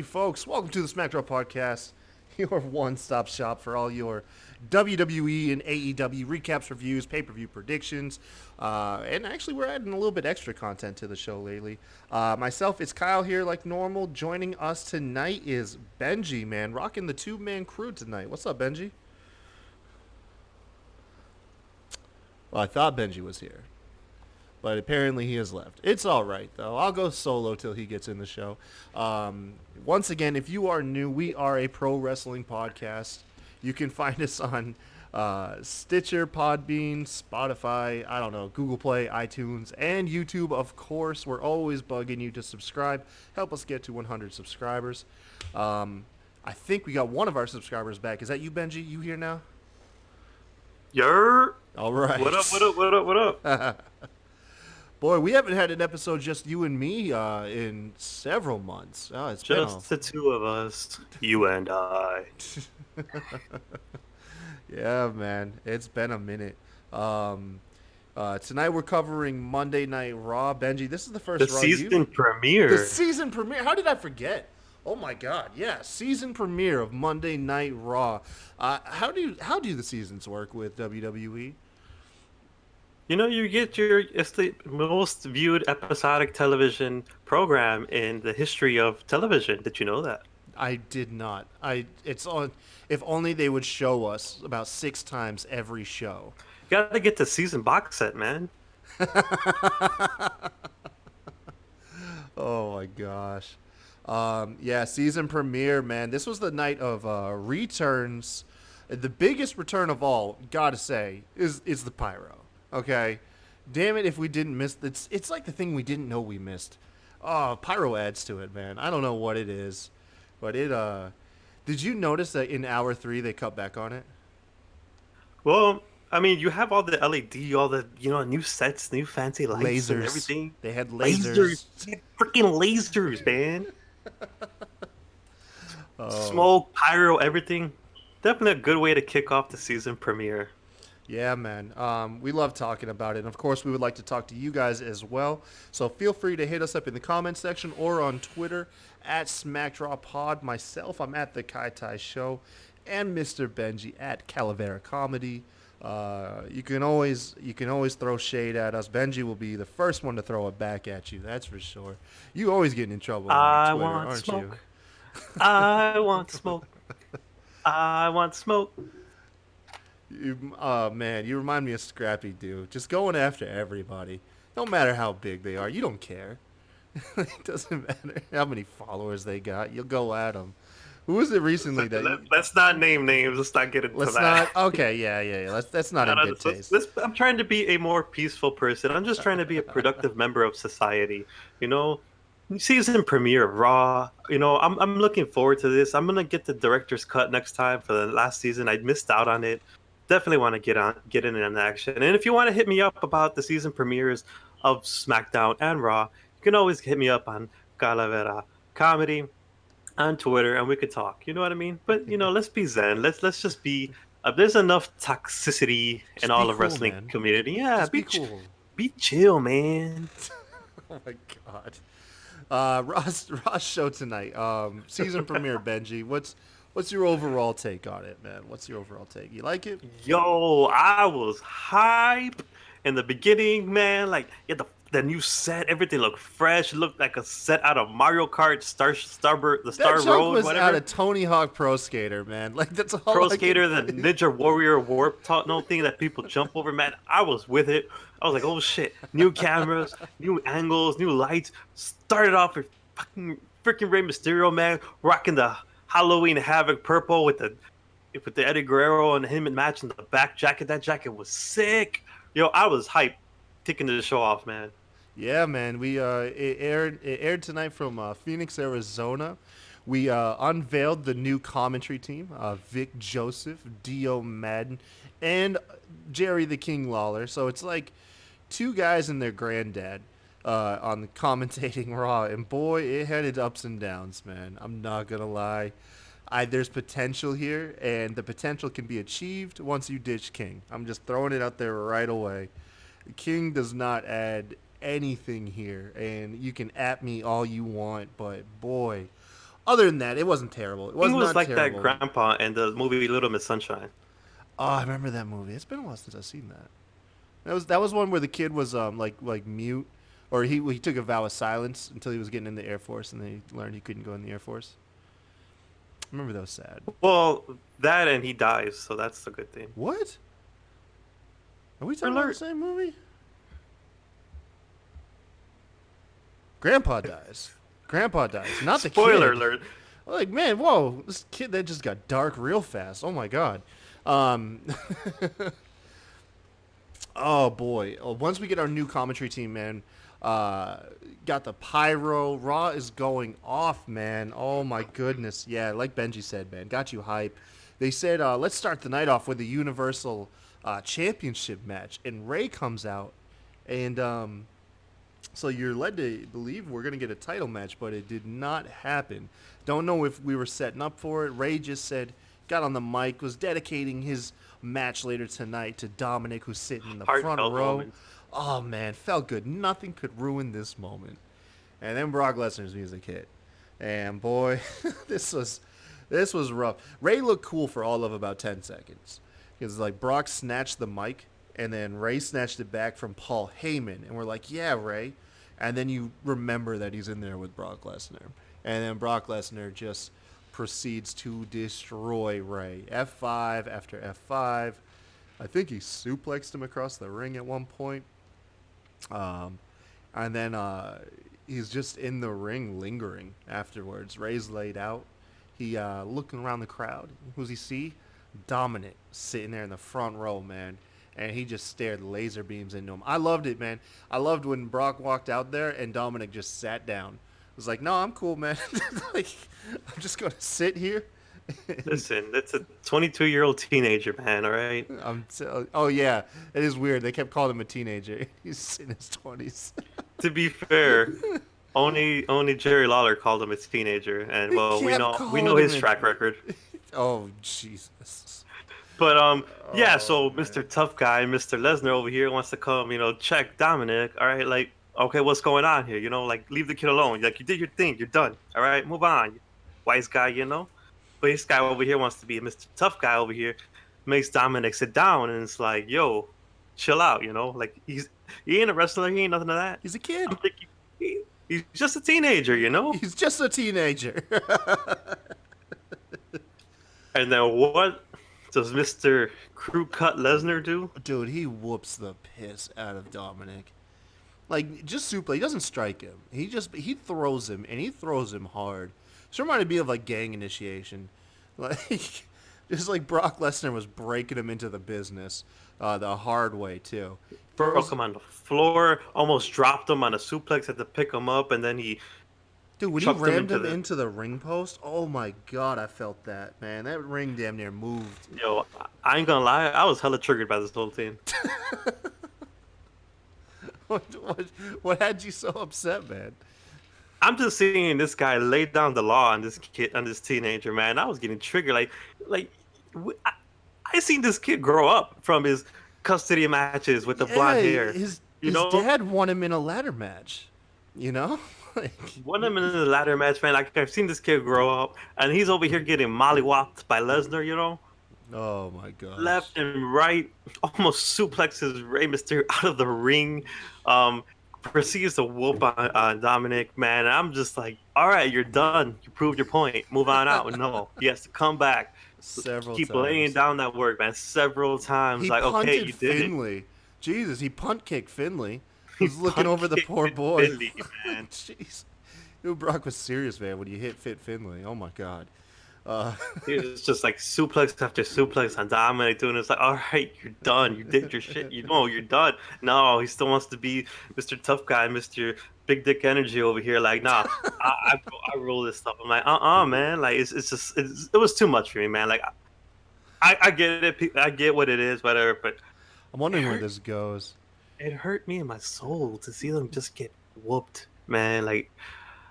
Howdy, folks. Welcome to the SmackDown Podcast, your one-stop shop for all your WWE and AEW recaps, reviews, pay-per-view predictions, and actually we're adding a little bit extra content to the show lately. Myself, it's Kyle here like normal. Joining us tonight is Benji, man, rocking the two-man crew tonight. What's up, Benji? Well, I thought Benji was here, but apparently he has left. It's all right, though. I'll go solo till he gets in the show. Once again, if you are new, we are a pro wrestling podcast. You can find us on Stitcher, Podbean, Spotify, I don't know, Google Play, iTunes, and YouTube, of course. We're always bugging you to subscribe. Help us get to 100 subscribers. I think we got one of our subscribers back. Is that you, Benji? You here now? Yer. All right. What up, what up, what up, what up? Boy, we haven't had an episode just you and me in several months. Oh, it's Just the two of us, you and I. Yeah, man. It's been a minute. Tonight we're covering Monday Night Raw. Benji, this is the first The Raw season premiere. The season premiere. How did I forget? Oh my God! Yeah, season premiere of Monday Night Raw. How do the seasons work with WWE? You know, it's the most viewed episodic television program in the history of television. Did you know that? I did not. It's on. If only they would show us about 6 times every show. You gotta get the season box set, man. Oh my gosh. Yeah, season premiere, man. This was the night of returns. The biggest return of all, gotta say, is the pyro. Okay, damn it if we didn't miss. It's like the thing we didn't know we missed. Oh, pyro adds to it, man. I don't know what it is, but it. Did you notice that in hour 3 they cut back on it? Well, I mean, you have all the LED, all the new sets, new fancy lights, Lasers. and everything. They had lasers. Freaking lasers, man. Oh. Smoke, pyro, everything. Definitely a good way to kick off the season premiere. Yeah, man. We love talking about it. And of course, we would like to talk to you guys as well. So feel free to hit us up in the comment section or on Twitter at SmackDrawPod. Myself, I'm at The Kai Tai Show. And Mr. Benji at Calavera Comedy. You can always throw shade at us. Benji will be the first one to throw it back at you. That's for sure. You always getting in trouble on Twitter, aren't smoke. you? I want smoke. I want smoke. Oh man, you remind me of Scrappy Doo. Just going after everybody. No matter how big they are, you don't care. It doesn't matter how many followers they got. You'll go at them. Who was it recently Let's not name names. Let's not get into let's that. not. Okay, yeah. That's not in good taste. I'm trying to be a more peaceful person. I'm just trying to be a productive member of society. Season premiere of Raw. I'm looking forward to this. I'm gonna get the director's cut next time for the last season. I missed out on it. Definitely want to get in an action. And if you want to hit me up about the season premieres of SmackDown and Raw, you can always hit me up on Calavera Comedy on Twitter, and we could talk. You know what I mean? But let's be zen. Let's just be. There's enough toxicity in all of wrestling man. community. Yeah, Just be cool. Be chill, man. Oh my God. Ross show tonight. Season premiere, Benji. What's your overall take on it, man? What's your overall take? You like it? Yo, I was hype in the beginning, man. Like, yeah, the new set, everything looked fresh. It looked like a set out of Mario Kart, Star That joke Road, was whatever. out of Tony Hawk Pro Skater, man. Like that's all. Pro I Skater, can the think. Ninja Warrior warp thing that people jump over, man. I was with it. I was like, oh shit, new cameras, new angles, new lights. Started off with freaking Rey Mysterio, man, rocking the Halloween Havoc purple with the Eddie Guerrero and him matching the back jacket. That jacket was sick. Yo, I was hyped, kicking the show off, man. Yeah, man. We it aired tonight from Phoenix, Arizona. We unveiled the new commentary team: Vic Joseph, Dio Madden, and Jerry the King Lawler. So it's like 2 guys and their granddad on the commentating Raw, and boy, it had its ups and downs, man. I'm not gonna lie. There's potential here, and the potential can be achieved once you ditch King. I'm just throwing it out there right away. King does not add anything here, and you can at me all you want, but boy, Other than that, it wasn't terrible. It He was was not like that terrible. grandpa in the movie Little Miss Sunshine. Oh, I remember that movie. It's been a while since I've seen that. That was one where the kid was like mute, or he took a vow of silence until he was getting in the Air Force, and then he learned he couldn't go in the Air Force. I remember that was sad. Well, that and he dies, so that's the good thing. What? Are we talking about the Alert! same movie? Grandpa dies. Grandpa dies, not the Spoiler kid. alert. Like, man, whoa, this kid that just got dark real fast. Oh my god. Um, oh boy. Once we get our new commentary team, man, got the pyro. Raw is going off, man. Oh my goodness. Yeah, like Benji said, man, got you hype. They said, let's start the night off with a Universal Championship match, and Ray comes out, and so you're led to believe we're going to get a title match, but it did not happen. Don't know if we were setting up for it. Ray just said, got on the mic, was dedicating his match later tonight to Dominic, who's sitting in the front Heartfelt row. moment. Oh, man, felt good. Nothing could ruin this moment. And then Brock Lesnar's music hit. And, boy, this was rough. Ray looked cool for all of about 10 seconds. Because, like, Brock snatched the mic, and then Ray snatched it back from Paul Heyman. And we're like, yeah, Ray. And then you remember that he's in there with Brock Lesnar. And then Brock Lesnar just proceeds to destroy Ray. F5 after F5. I think he suplexed him across the ring at one point. And then he's just in the ring lingering afterwards. Ray's laid out. He looking around the crowd. Who's he see? Dominic sitting there in the front row, man. And he just stared laser beams into him. I loved it, man. I loved when Brock walked out there and Dominic just sat down. I was like, no, I'm cool, man. Like, I'm just going to sit here. Listen, that's a 22-year-old teenager, man. All right. Oh, yeah. It is weird. They kept calling him a teenager. He's in his 20s. To be fair, only Jerry Lawler called him a teenager, and well, we kept know calling his him track record. Oh, Jesus. But yeah. So man. Mr. Tough Guy, Mr. Lesnar over here wants to come, check Dominic. All right, like, okay, what's going on here? Like, leave the kid alone. Like, you did your thing, you're done. All right, move on, wise guy. But this guy over here wants to be Mr. Tough Guy over here, makes Dominic sit down, and it's like, yo, chill out. Like he ain't a wrestler, he ain't nothing of that. He's a kid. I'm thinking, he's just a teenager. He's just a teenager. And then what does Mr. Crew Cut Lesnar do? Dude, he whoops the piss out of Dominic. Like, just suplex. He doesn't strike him. He throws him, and he throws him hard. This reminded me of, like, Gang Initiation. Like, just like Brock Lesnar was breaking him into the business the hard way, too. Broke him on the floor, almost dropped him on a suplex, had to pick him up, and then he Dude, when he chucked rammed him into the ring post, oh my god, I felt that, man. That ring damn near moved. Yo, I ain't gonna lie, I was hella triggered by this whole thing. What had you so upset, man? I'm just seeing this guy lay down the law on this kid, on this teenager, man. I was getting triggered. I seen this kid grow up from his custody matches with the blonde hair. His dad won him in a ladder match, Like, won him in the ladder match, man. Like, I've seen this kid grow up, and he's over here getting mollywopped by Lesnar, oh my god. left and right, almost suplexes Rey Mysterio out of the ring. Proceeds to whoop on Dominic, man. And I'm just like, all right, you're done. You proved your point. Move on out. No, he has to come back. Keep times. laying down that work, man. Several times. He like, okay, punted you did Finley. it. Jesus, he punt kicked Finley. He was looking over the poor Punt-kicked boy. Finley, man. Jeez. Dude, Brock was serious, man, when you hit Fit Finley. Oh my god. It's just like suplex after suplex on Dominic doing it's like, all right, you're done. You did your shit. You're done. No, he still wants to be Mr. Tough Guy, Mr. Big Dick Energy over here. Like, nah, I roll this stuff. I'm like, man. Like, it was too much for me, man. Like, I get it. I get what it is, whatever. But I'm wondering where this goes. it hurt me in my soul to see them just get whooped, man. Like,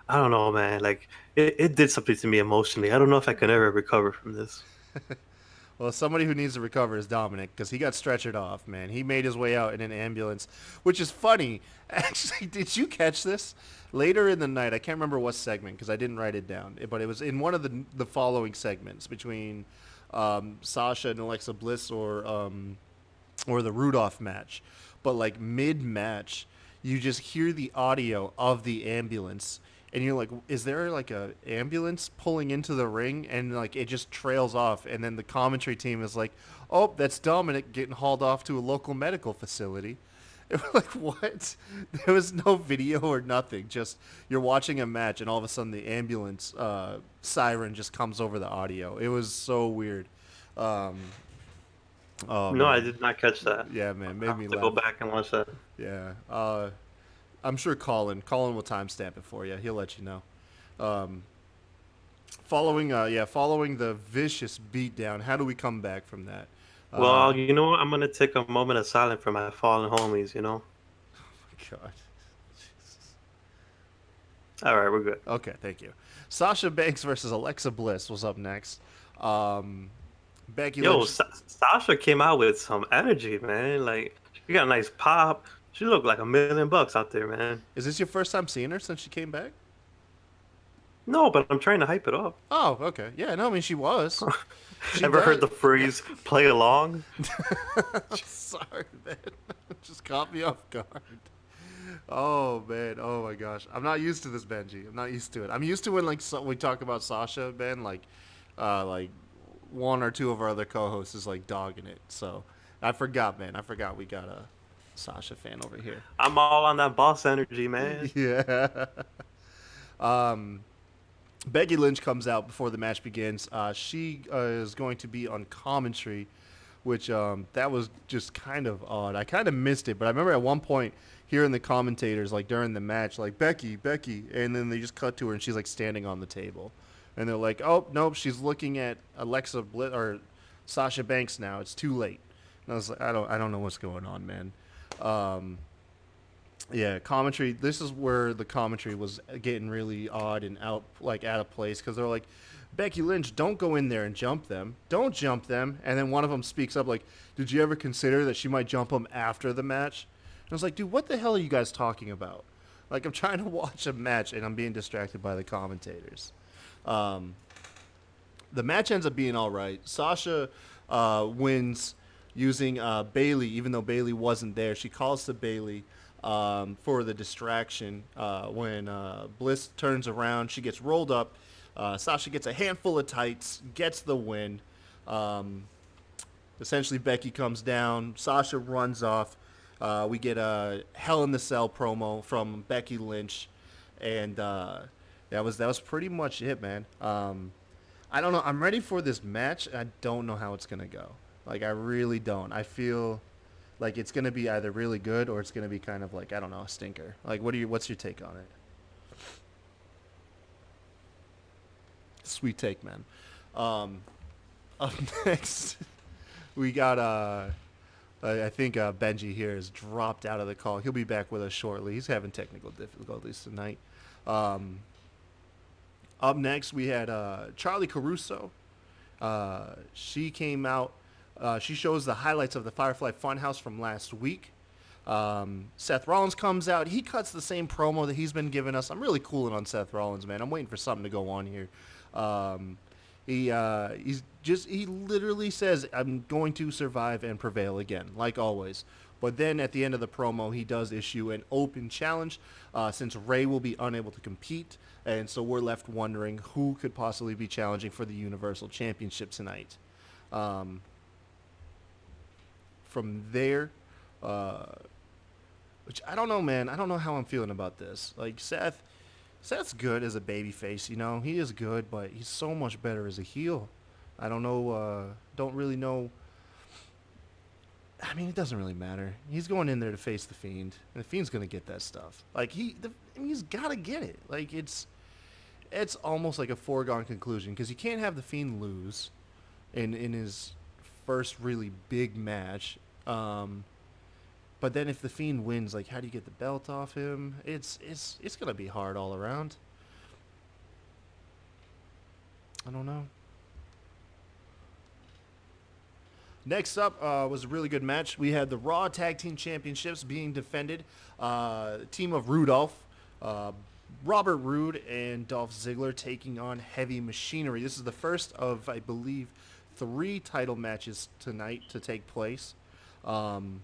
I don't know, man. Like, it did something to me emotionally. I don't know if I can ever recover from this. Well, somebody who needs to recover is Dominic because he got stretchered off, man. He made his way out in an ambulance, which is funny. Actually, did you catch this? Later in the night, I can't remember what segment because I didn't write it down, but it was in one of the following segments between Sasha and Alexa Bliss or the Rudolph match. But like mid match, you just hear the audio of the ambulance and you're like, is there like a ambulance pulling into the ring? And like it just trails off, and then the commentary team is like, oh, that's Dominic getting hauled off to a local medical facility. And we're like, what? There was no video or nothing. Just you're watching a match, and all of a sudden the ambulance siren just comes over the audio. It was so weird. Um, oh No, I man, did not catch that. yeah, man, I made me have to go laugh. back and watch that. Yeah, I'm sure Colin will timestamp it for you. He'll let you know. Um, following the vicious beatdown, how do we come back from that? Uh, Well, you know what? I'm gonna take a moment of silence for my fallen homies. God. All right, we're good. Okay, thank you. Sasha Banks versus Alexa Bliss was up next. Um, Becky Yo, Lynch. Sasha came out with some energy, man. Like she got a nice pop. She looked like $1 million out there, man. Is this your first time seeing her since she came back? No, but I'm trying to hype it up. Oh, okay. Yeah, no, I mean she was. She Ever heard does. the phrase "play along"? Sorry, man. Just caught me off guard. Oh man. Oh my gosh. I'm not used to this, Benji. I'm not used to it. I'm used to when we talk about Sasha, man. Like one or two of our other co-hosts is like dogging it. So I forgot, man. I forgot we got a Sasha fan over here. I'm all on that boss energy, man. Yeah. Um, Becky Lynch comes out before the match begins. She is going to be on commentary, which that was just kind of odd. I kind of missed it, but I remember at one point hearing the commentators like during the match, like Becky, Becky, and then they just cut to her and she's like standing on the table, and they're like, oh nope, she's looking at Alexa Bliss or Sasha Banks now. It's too late. And I was like, I don't know what's going on, man. Um, yeah, commentary. This is where the commentary was getting really odd and out of place because they're like, Becky Lynch, don't go in there and jump them. Don't jump them. And then one of them speaks up like, did you ever consider that she might jump them after the match? And I was like, dude, what the hell are you guys talking about? Like, I'm trying to watch a match and I'm being distracted by the commentators. Um, the match ends up being all right. Sasha wins using Bailey, even though Bailey wasn't there. She calls to Bailey for the distraction. When Bliss turns around, she gets rolled up. Sasha gets a handful of tights, gets the win. Um, Essentially, Becky comes down. Sasha runs off. We get a Hell in the Cell promo from Becky Lynch, and that was pretty much it, man. I don't know. I'm ready for this match. I don't know how it's gonna go. Like I really don't. I feel like it's gonna be either really good or it's gonna be kind of like I don't know, a stinker. Like what's your take on it? Sweet take, man. Um, Up next, we got I think Benji here has dropped out of the call. He'll be back with us shortly. He's having technical difficulties tonight. Um, Up next, we had Charlie Caruso. She came out. She shows the highlights of the Firefly Funhouse from last week. Seth Rollins comes out. He cuts the same promo that he's been giving us. I'm really cooling on Seth Rollins, man. I'm waiting for something to go on here. He literally says, "I'm going to survive and prevail again," like always. But then at the end of the promo, he does issue an open challenge since Ray will be unable to compete. And so we're left wondering who could possibly be challenging for the Universal Championship tonight. From there, which I don't know, man. I don't know how I'm feeling about this. Like Seth's good as a babyface, you know. He is good, but he's so much better as a heel. I don't know. Don't really know. I mean, it doesn't really matter. He's going in there to face the Fiend, and the Fiend's gonna get that stuff. Like he's gotta get it. Like it's almost like a foregone conclusion because you can't have the Fiend lose in his first really big match. But then if the Fiend wins, like how do you get the belt off him? It's gonna be hard all around. I don't know. Next up was a really good match. We had the Raw Tag Team Championships being defended. Team of Rudolph, uh, Robert Roode, and Dolph Ziggler taking on Heavy Machinery. This is the first of, I believe, 3 title matches tonight to take place. Um,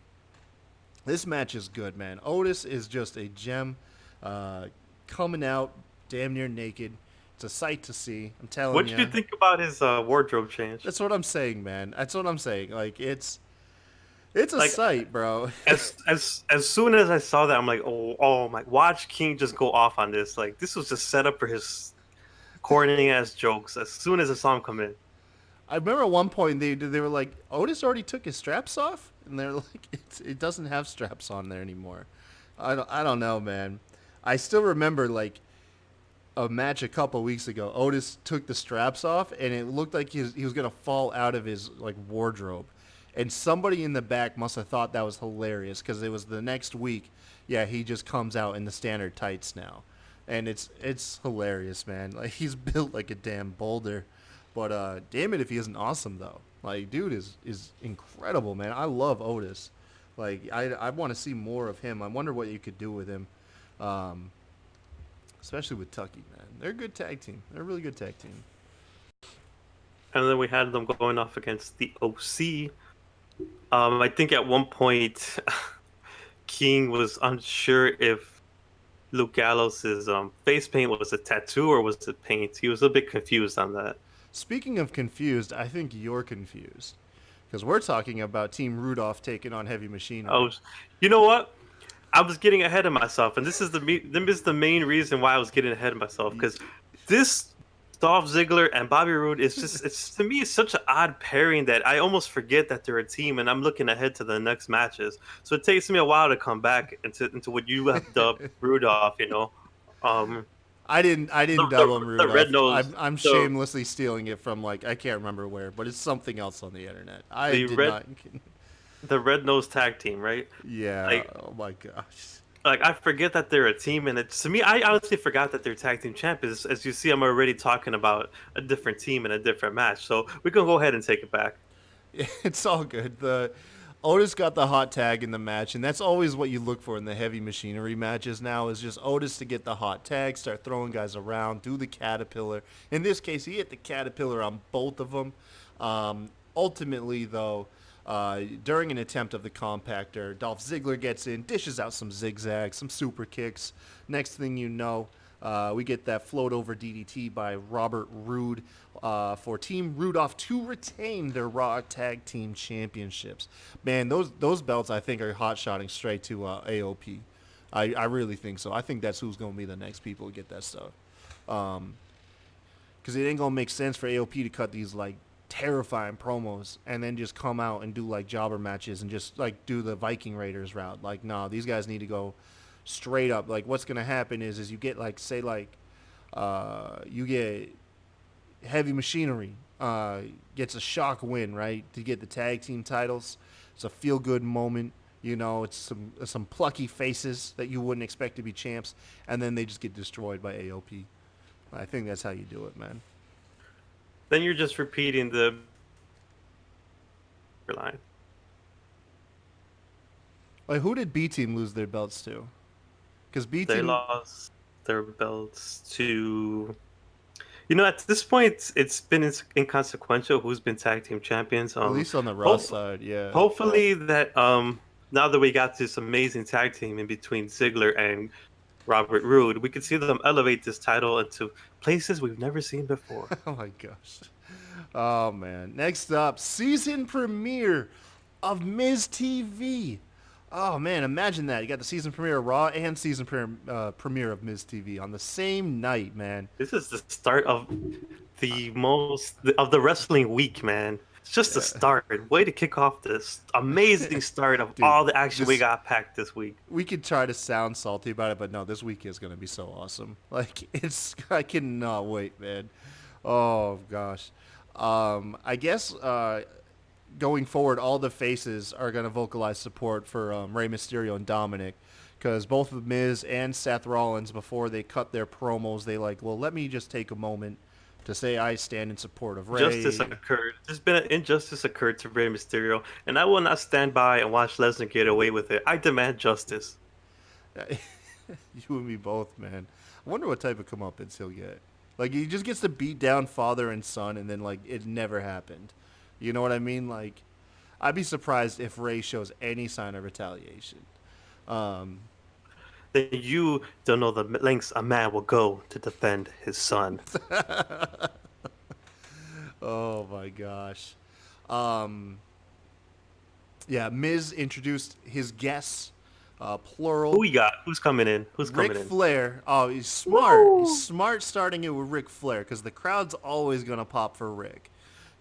this match is good, man. Otis is just a gem, uh, coming out damn near naked. It's a sight to see. I'm telling What did you you. think about his wardrobe change? That's what I'm saying, man. That's what I'm saying. Like it's a Like sight, bro. as soon as I saw that, I'm like, oh my! Watch King just go off on this. Like this was just set up for his corny ass jokes. As soon as I saw him come in, I remember at one point they were like, Otis already took his straps off, and they're like, it doesn't have straps on there anymore. I don't know, man. I still remember like a match a couple weeks ago. Otis took the straps off, and it looked like he was gonna fall out of his like wardrobe. And somebody in the back must have thought that was hilarious because it was the next week. Yeah, he just comes out in the standard tights now, and it's hilarious, man. Like he's built like a damn boulder, but damn it if he isn't awesome though. Like dude is incredible, man. I love Otis. Like I want to see more of him. I wonder what you could do with him. Um, Especially with Tucky, man. They're a good tag team. They're a really good tag team. and then we had them going off against the OC. I think at one point, King was unsure if Luke Gallows' face paint was a tattoo or was it paint. He was a bit confused on that. Speaking of confused, I think you're confused because we're talking about Team Rudolph taking on Heavy Machinery. Oh, you know what? I was getting ahead of myself, and this is the main reason why I was getting ahead of myself because this Dolph Ziggler and Bobby Roode is just it's to me it's such an odd pairing that I almost forget that they're a team, and I'm looking ahead to the next matches. So it takes me a while to come back into what you have dubbed Rudolph. Um, I didn't dub him the red Rudolph. nose, I'm the shamelessly stealing it from like I can't remember where, but it's something else on the internet. I the did red not. the red nose tag team, right? Yeah. Like Oh my gosh. like I forget that they're a team, and it's to me, I honestly forgot that they're tag team champions. As you see, I'm already talking about a different team and a different match, so we can go ahead and take it back. It's all good. The Otis got the hot tag in the match, and that's always what you look for in the Heavy Machinery matches. Now is just Otis to get the hot tag, start throwing guys around, do the caterpillar. In this case, he hit the caterpillar on both of them. Ultimately, though, during an attempt of the compactor, Dolph Ziggler gets in, dishes out some zigzags, some super kicks. Next thing you know, we get that float over DDT by Robert Roode for Team Rudolph to retain their Raw Tag Team Championships. Man, those belts I think are hot shotting straight to AOP. I really think so. I think that's who's going to be the next people to get that stuff. Because it ain't going to make sense for AOP to cut these like terrifying promos and then just come out and do like jobber matches and just like do the Viking Raiders route. Like, nah, these guys need to go straight up. Like, what's gonna happen is you get like say like you get Heavy Machinery gets a shock win, right, to get the tag team titles. It's a feel good moment. You know, it's some plucky faces that you wouldn't expect to be champs, and then they just get destroyed by AOP. I think that's how you do it, man. Then you're just repeating the line. Like, who did B Team lose their belts to? Because B They Team, lost their belts to. You know, at this point, it's been inconsequential who's been tag team champions. at least on the Raw Hope, side, yeah. hopefully that now that we got this amazing tag team in between Ziggler and Robert Roode, we could see them elevate this title into places we've never seen before. Oh my gosh. Oh man. Next up, season premiere of Miz TV. Oh man, imagine that. You got the season premiere of Raw and season premiere of Miz TV on the same night, man. This is the start of the wrestling week, man. It's just the start. Way to kick off this amazing start of Dude, all the action we this- got packed this week. We could try to sound salty about it, but no, this week is gonna be so awesome. Like I cannot wait, man. Oh gosh. I guess going forward, all the faces are going to vocalize support for Rey Mysterio and Dominic, because both Miz and Seth Rollins, before they cut their promos, they like, well, let me just take a moment to say I stand in support of Justice Ray. occurred. There's been an injustice occurred to Rey Mysterio, and I will not stand by and watch Lesnar get away with it. I demand justice. You and me both, man. I wonder what type of comeuppance he'll get. Like he just gets to beat down father and son, and then like it never happened. You know what I mean? Like I'd be surprised if Ray shows any sign of retaliation. Um, Then you don't know the lengths a man will go to defend his son. oh my gosh. Um, yeah, Miz introduced his guests, plural. Who we got? Who's coming in? Who's coming Ric in? Flair. Oh, he's smart. Woo! He's smart starting it with Ric Flair because the crowd's always gonna pop for Rick,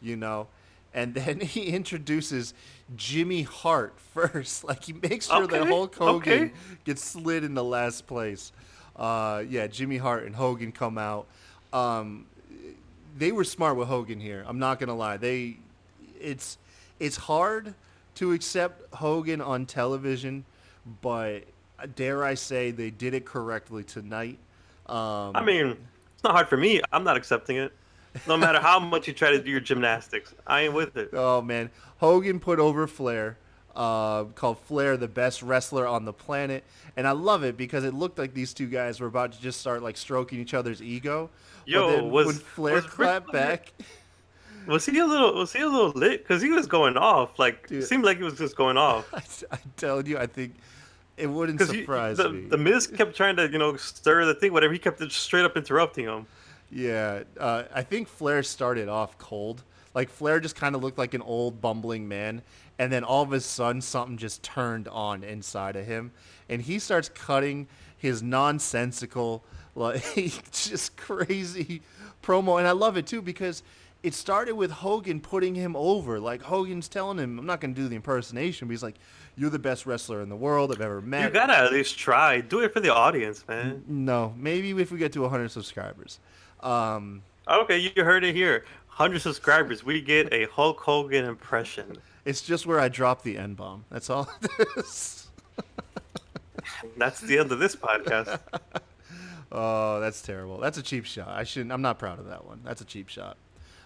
you know. And then he introduces Jimmy Hart first. Like he makes sure that Hulk Hogan gets slid into last place. Yeah, Jimmy Hart and Hogan come out. They were smart with Hogan here. I'm not gonna lie. It's hard to accept Hogan on television, but dare I say they did it correctly tonight. I mean, it's not hard for me. I'm not accepting it. No matter how much you try to do your gymnastics, I ain't with it. Oh man, Hogan put over Flair, called Flair the best wrestler on the planet, and I love it because it looked like these two guys were about to just start like stroking each other's ego. Yo, but then when Flair clapped back, was he a little lit? Because he was going off. Like, Dude, seemed like he was just going off. I tell you, I think it wouldn't surprise me. The Miz kept trying to, stir the thing, whatever. He kept just straight up interrupting him. Yeah, I think Flair started off cold. Like Flair just kind of looked like an old bumbling man, and then all of a sudden something just turned on inside of him, and he starts cutting his nonsensical, like just crazy promo, and I love it too because it started with Hogan putting him over. Like Hogan's telling him, "I'm not going to do the impersonation," but he's like, "You're the best wrestler in the world I've ever met." You gotta at least try. Do it for the audience, man. No, maybe if we get to 100 subscribers. Okay, you heard it here. 100 subscribers, we get a Hulk Hogan impression. It's just where I drop the N-bomb. That's all it is. That's the end of this podcast. Oh, that's terrible. That's a cheap shot. I'm not proud of that one. That's a cheap shot.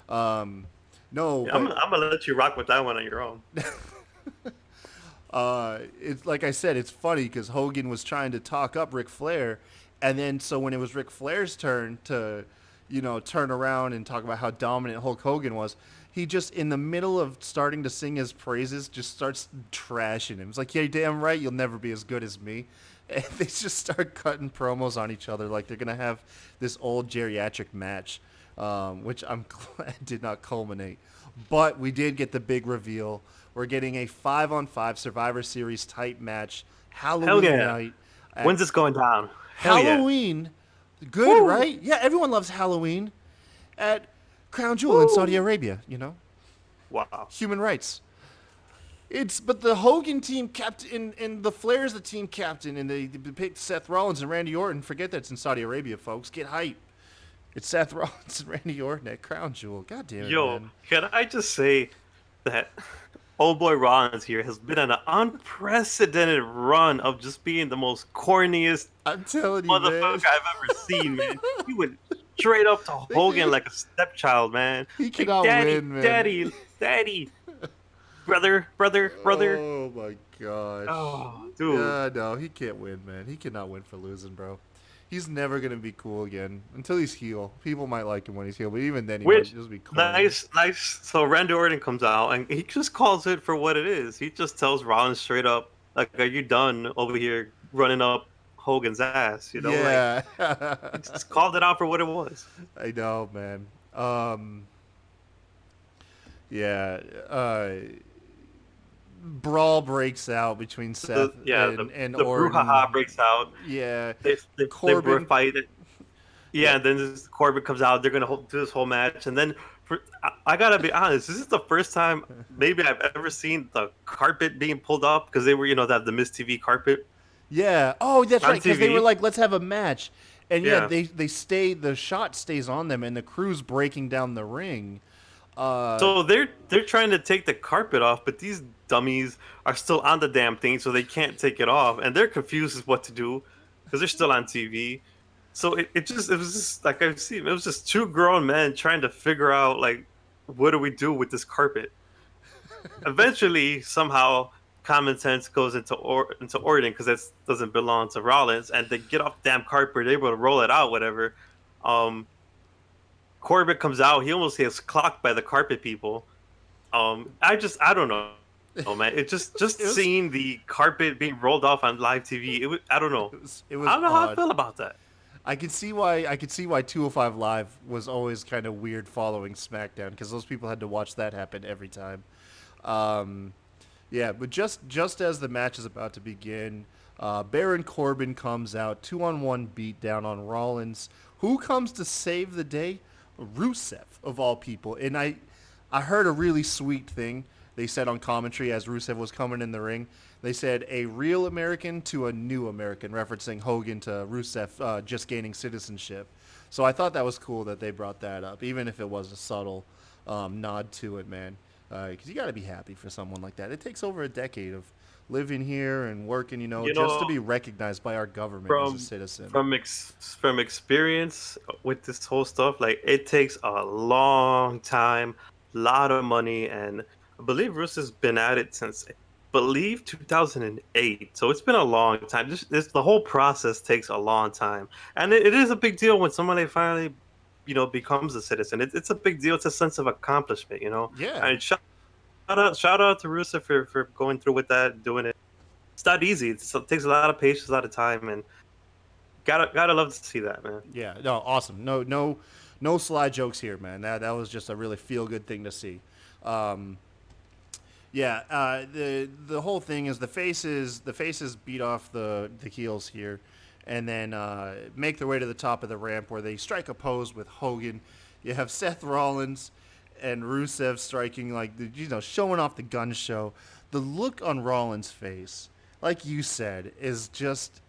No, Yeah, I'm gonna let you rock with that one on your own. It's like I said, it's funny because Hogan was trying to talk up Ric Flair, and then so when it was Ric Flair's turn to, turn around and talk about how dominant Hulk Hogan was, he just in the middle of starting to sing his praises just starts trashing him. It's like, yeah, damn right, you'll never be as good as me. And they just start cutting promos on each other like they're gonna have this old geriatric match, which I'm glad did not culminate. But we did get the big reveal. We're getting a 5-on-5 Survivor Series type match. Halloween night. When's this going down? Hell Halloween. Good, right? Yeah, everyone loves Halloween. At Crown Jewel in Saudi Arabia, Wow. Human rights. But the Hogan team captain and the Flair's the team captain, and they picked Seth Rollins and Randy Orton. Forget that's in Saudi Arabia, folks. Get hype. It's Seth Rollins and Randy Orton at Crown Jewel. God damn it, man. Can I just say that old boy Rollins here has been on an unprecedented run of just being the most corniest I'm telling you, motherfucker man. I've ever seen, man. He went straight up to Hogan like a stepchild, man. He cannot win, man. Daddy. Brother. Oh, my gosh. Oh, dude. No, he can't win, man. He cannot win for losing, bro. He's never going to be cool again until he's heel. People might like him when he's heel, but even then he might just be cool. Nice. So Randy Orton comes out, and he just calls it for what it is. He just tells Rollins straight up, like, are you done over here running up Hogan's ass? Yeah. He just called it out for what it was. I know, man. Yeah. Brawl breaks out between Seth and the Orton. brouhaha breaks out. Yeah. They Corbin. fight it. Yeah, and then Corbin comes out. They're gonna do this whole match, and then I gotta be honest. This is the first time maybe I've ever seen the carpet being pulled up because they were, they have the Miss TV carpet. Yeah. Oh, that's right. Because they TV. were like, let's have a match, and they stay. The shot stays on them, and the crew's breaking down the ring. So they're trying to take the carpet off, but these dummies are still on the damn thing, so they can't take it off, and they're confused as what to do because they're still on TV. So it was just like I've seen it was just two grown men trying to figure out like what do we do with this carpet. Eventually, somehow, common sense goes into Orton because it doesn't belong to Rollins, and they get off the damn carpet, they're able to roll it out, whatever. Um, Corbett comes out, he almost gets clocked by the carpet people. I don't know, man. It just It was seeing the carpet being rolled off on live TV. I don't know. it I was don't know how I odd. feel about that. I could see why 205 Live was always kind of weird following SmackDown because those people had to watch that happen every time. Um, yeah, but just as the match is about to begin, Baron Corbin comes out 2-on-1 beatdown on Rollins. Who comes to save the day? Rusev of all people. And I heard a really sweet thing they said on commentary as Rusev was coming in the ring. They said a real American to a new American, referencing Hogan to Rusev just gaining citizenship. So I thought that was cool that they brought that up, even if it was a subtle nod to it, man. Because you got to be happy for someone like that. It takes over a decade of living here and working, You just to know, be recognized by our government as a from citizen. from experience with this whole stuff, like it takes a long time, a lot of money, and I believe Russo's been at it since I believe 2008. So it's been a long time. This the whole process takes a long time, and it is a big deal when somebody finally, becomes a citizen. It's a big deal. It's a sense of accomplishment, Yeah, And shout out to Russo for going through with that, doing it. It's not easy. It takes a lot of patience, a lot of time, and gotta love to see that, man. yeah, no, awesome. No sly jokes here, man. That was just a really feel good thing to see. Um, Yeah, the whole thing is the faces beat off the heels here, and then make their way to the top of the ramp where they strike a pose with Hogan. You have Seth Rollins and Rusev striking like showing off the gun show. The look on Rollins' face, like you said, is just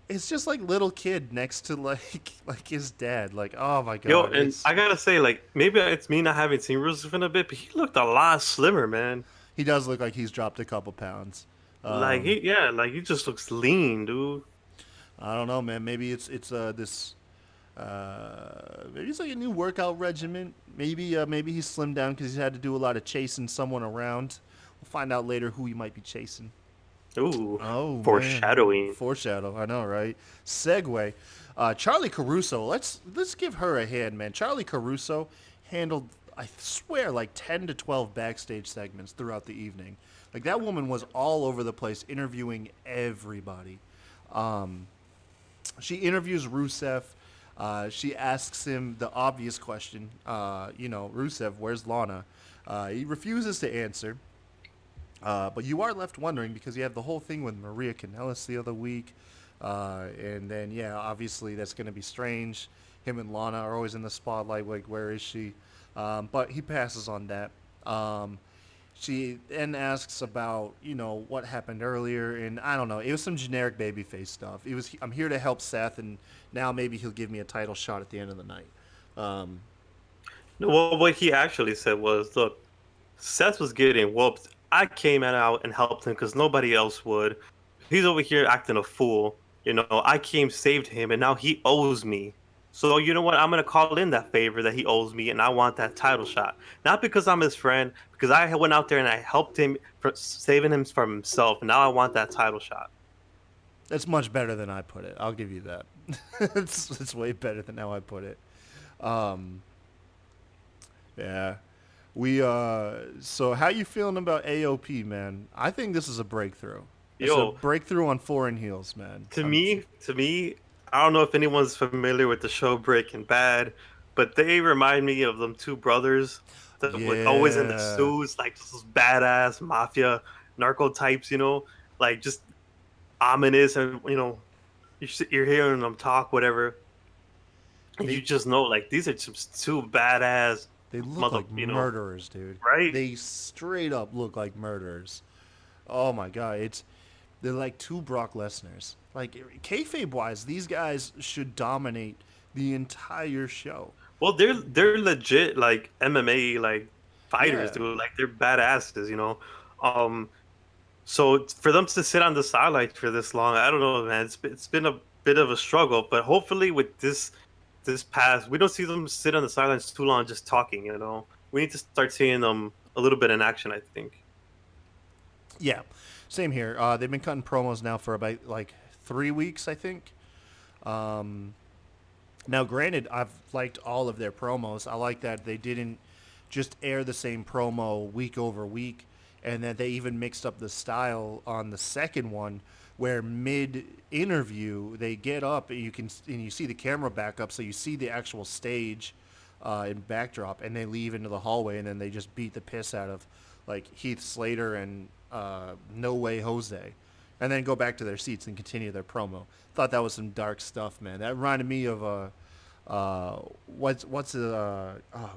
it's just like little kid next to like his dad. Like, oh my Yo, god, and it's I gotta say, like, maybe it's me not having seen Rusev in a bit, but he looked a lot slimmer, man. he does look like he's dropped a couple pounds. Um, Like he just looks lean, dude. I don't know, man. Maybe it's this maybe it's like a new workout regimen. Maybe he's slimmed down because he's had to do a lot of chasing someone around. We'll find out later who he might be chasing. Ooh, Oh man, foreshadowing. foreshadow. I know, right? Segue. Charlie Caruso. Let's give her a hand, man. Charlie Caruso handled, I swear, like 10 to 12 backstage segments throughout the evening. Like that woman was all over the place interviewing everybody. Um, she interviews Rusev. She asks him the obvious question. Rusev, where's Lana? He refuses to answer. But you are left wondering because you have the whole thing with Maria Kanellis the other week. And then, yeah, obviously that's going to be strange. Him and Lana are always in the spotlight. Like, where is she? But he passes on that. She then asks about, what happened earlier. And I don't know. It was some generic babyface stuff. It was, I'm here to help Seth, and now maybe he'll give me a title shot at the end of the night. Um, No, well, what he actually said was, look, Seth was getting whooped. I came out and helped him because nobody else would. He's over here acting a fool. I came, saved him, and now he owes me. So you know what? I'm gonna call in that favor that he owes me, and I want that title shot. Not because I'm his friend, because I went out there and I helped him for saving him from himself. And now I want that title shot. that's much better than I put it. I'll give you that. It's way better than how I put it. Um, yeah. So how you feeling about AOP, man? I think this is a breakthrough. It's a Yo, breakthrough on foreign heels, man. to me, I don't know if anyone's familiar with the show Breaking Bad, but they remind me of them two brothers that were always in the Yeah. suits, like just those badass mafia narco types, like just ominous, and you're hearing them talk, whatever, and They you just know like these are just two badass they look mother, like murderers, dude. right? They straight up look like murderers. Oh my god, they're like two Brock Lesnar's. Like kayfabe wise, these guys should dominate the entire show. Well, they're legit like MMA like fighters, Yeah, dude. Like they're badasses. Um, So for them to sit on the sidelines for this long, I don't know, man. It's been a bit of a struggle. But hopefully, with this pass, we don't see them sit on the sidelines too long just talking. We need to start seeing them a little bit in action. I think. Yeah, same here. They've been cutting promos now for about like 3 weeks, I think. Um, Now, granted, I've liked all of their promos. I like that they didn't just air the same promo week over week, and that they even mixed up the style on the second one, where mid interview they get up and you see the camera back up, so you see the actual stage in backdrop, and they leave into the hallway, and then they just beat the piss out of like Heath Slater and No Way Jose, and then go back to their seats and continue their promo. Thought that was some dark stuff, man. That reminded me of oh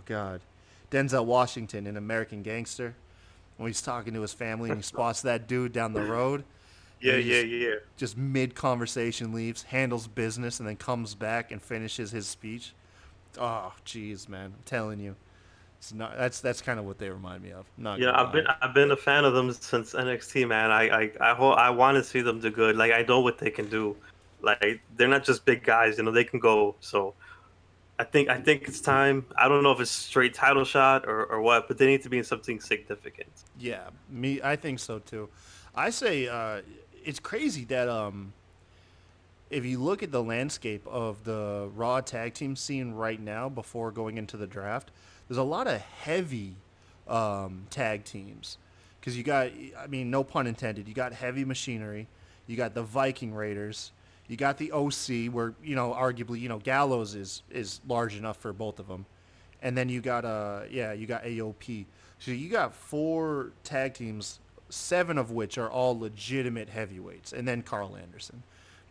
god, Denzel Washington in American Gangster when he's talking to his family and he spots that dude down the road, and Yeah, he yeah, yeah. just mid conversation leaves, handles business, and then comes back and finishes his speech. Oh, jeez, man, I'm telling you, it's not. That's kind of what they remind me of. Not Yeah, gonna lie. I've been a fan of them since NXT, man. I want to see them do good. Like I know what they can do. Like they're not just big guys, they can go. So I think it's time. I don't know if it's straight title shot or what, but they need to be in something significant. Yeah, I think so too. I say it's crazy that if you look at the landscape of the Raw tag team scene right now before going into the draft, there's a lot of heavy tag teams. Because you got, I mean, no pun intended, you got Heavy Machinery, you got the Viking Raiders, you got the OC, where, arguably, Gallows is large enough for both of them. And then you got AOP. So you got four tag teams, seven of which are all legitimate heavyweights, and then Carl Anderson.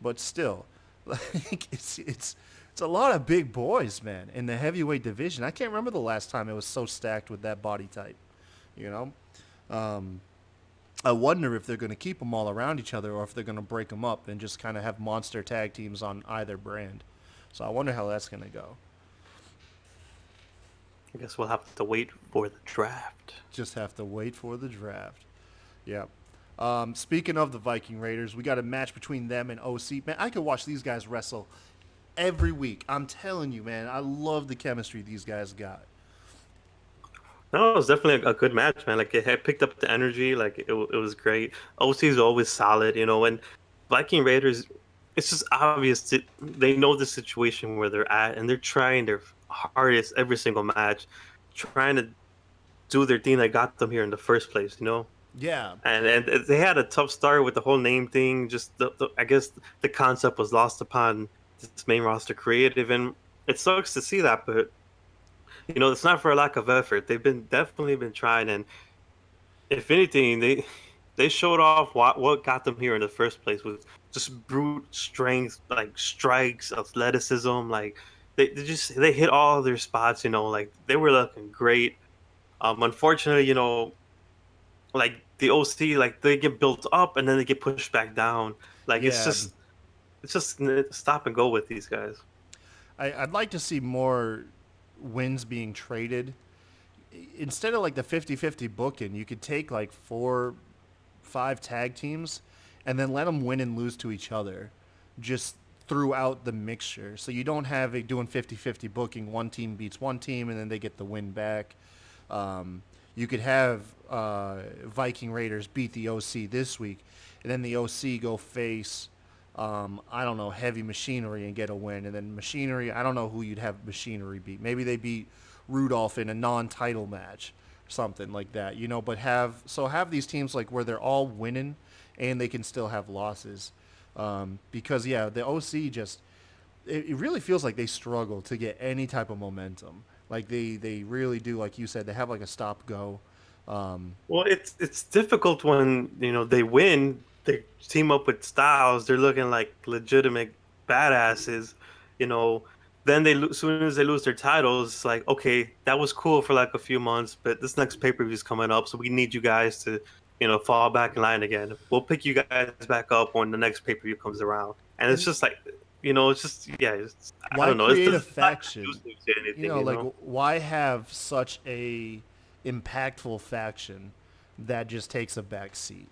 But still, like it's a lot of big boys, man, in the heavyweight division. I can't remember the last time it was so stacked with that body type. You know, um, I wonder if they're going to keep them all around each other, or if they're going to break them up and just kind of have monster tag teams on either brand. So I wonder how that's going to go. I guess we'll have to wait for the draft. Just have to wait for the draft. Yeah. Speaking of the Viking Raiders, we got a match between them and OC. Man, I could watch these guys wrestle every week. I'm telling you, man. I love the chemistry these guys got. No, it was definitely a good match, man. Like it had picked up the energy. Like it was great. OC is always solid, and Viking Raiders. It's just obvious that they know the situation where they're at, and they're trying their hardest every single match, trying to do their thing that got them here in the first place. Yeah. And they had a tough start with the whole name thing. Just I guess the concept was lost upon this main roster creative, and it sucks to see that, but it's not for a lack of effort. They've definitely been trying, and if anything, they showed off what got them here in the first place with just brute strength, like strikes, athleticism. Like they hit all their spots. Like they were looking great. Unfortunately, like the OC, like they get built up and then they get pushed back down. Like Yeah. it's just stop and go with these guys. I'd like to see more wins being traded. Instead of like the 50-50 booking, you could take like 4, 5 tag teams and then let them win and lose to each other just throughout the mixture. So you don't have it doing 50-50 booking. One team beats one team and then they get the win back. You could have Viking Raiders beat the OC this week, and then the OC go face, I don't know, Heavy Machinery and get a win. And then Machinery, I don't know who you'd have Machinery beat. Maybe they beat Rudolph in a non-title match, something like that, But have these teams like where they're all winning, and they can still have losses, because yeah, the OC just it really feels like they struggle to get any type of momentum. Like they really do, like you said, they have like a stop go. Well, it's difficult when they win. They team up with Styles. They're looking like legitimate badasses. You know, then as soon as they lose their titles, it's like, okay, that was cool for like a few months, but this next pay per view is coming up, so we need you guys to fall back in line again. We'll pick you guys back up when the next pay per view comes around, and it's And just like it's just I why don't know. It's create a just not faction? conducive to anything. Like why have such a impactful faction that just takes a back seat?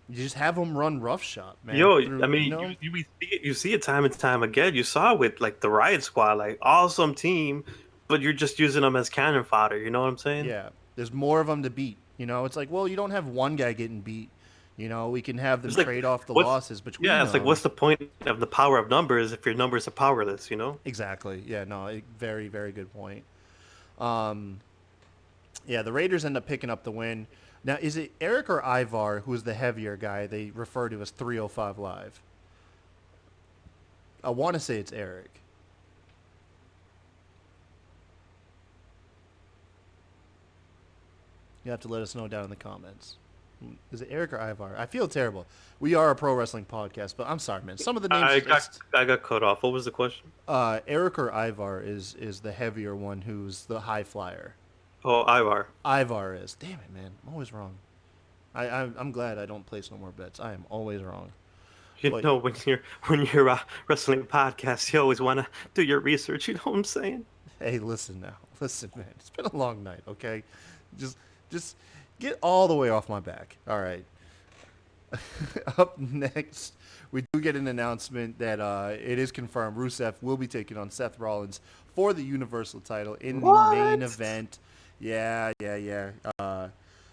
You just have them run roughshod, man. Yo, I Through mean, you see it time and time again. You saw it with like the Riot Squad, like awesome team, but you're just using them as cannon fodder. You know what I'm saying? yeah, there's more of them to beat. It's like, well, you don't have one guy getting beat. We can have them It's like trade off the what's losses between yeah, it's like them. what's the point of the power of numbers if your numbers are powerless? You know? Exactly. Yeah. No. Very, very good point. Um, yeah, the Raiders end up picking up the win. Now, is it Eric or Ivar who is the heavier guy they refer to as 305 Live? I want to say it's Eric. You have to let us know down in the comments. Is it Eric or Ivar? I feel terrible. We are a pro wrestling podcast, but I'm sorry, man. Some of the names I got just I got cut off. What was the question? Eric or Ivar is the heavier one who's the high flyer. Oh, Ivar. Ivar is. Damn it, man. I'm always wrong. I'm glad I don't place no more bets. I am always wrong. You But know when you're a wrestling podcast, you always want to do your research. You know what I'm saying? hey, listen now. Listen, man. It's been a long night, okay? Just just get all the way off my back. All right. Up next, we do get an announcement that it is confirmed Rusev will be taking on Seth Rollins for the Universal title in the main What? event. Yeah, yeah, yeah.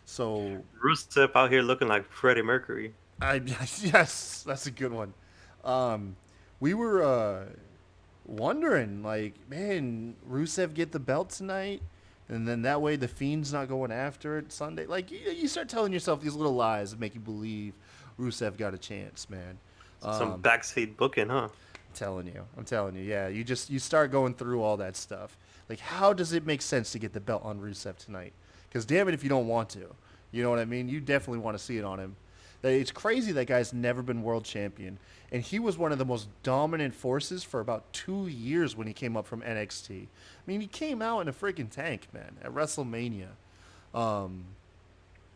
So Rusev out here looking like Freddie Mercury. I yes, that's a good one. Um, we were wondering, like, man, Rusev get the belt tonight, and then that way the Fiend's not going after it Sunday. Like, you start telling yourself these little lies that make you believe Rusev got a chance, man. Some Um, backseat booking, huh? I'm telling you, yeah. You start going through all that stuff. Like, how does it make sense to get the belt on Rusev tonight? Because damn it, if you don't want to, you know what I mean. You definitely want to see it on him. It's crazy that guy's never been world champion, and he was one of the most dominant forces for about 2 years when he came up from NXT. I mean, he came out in a freaking tank, man, at WrestleMania. Um,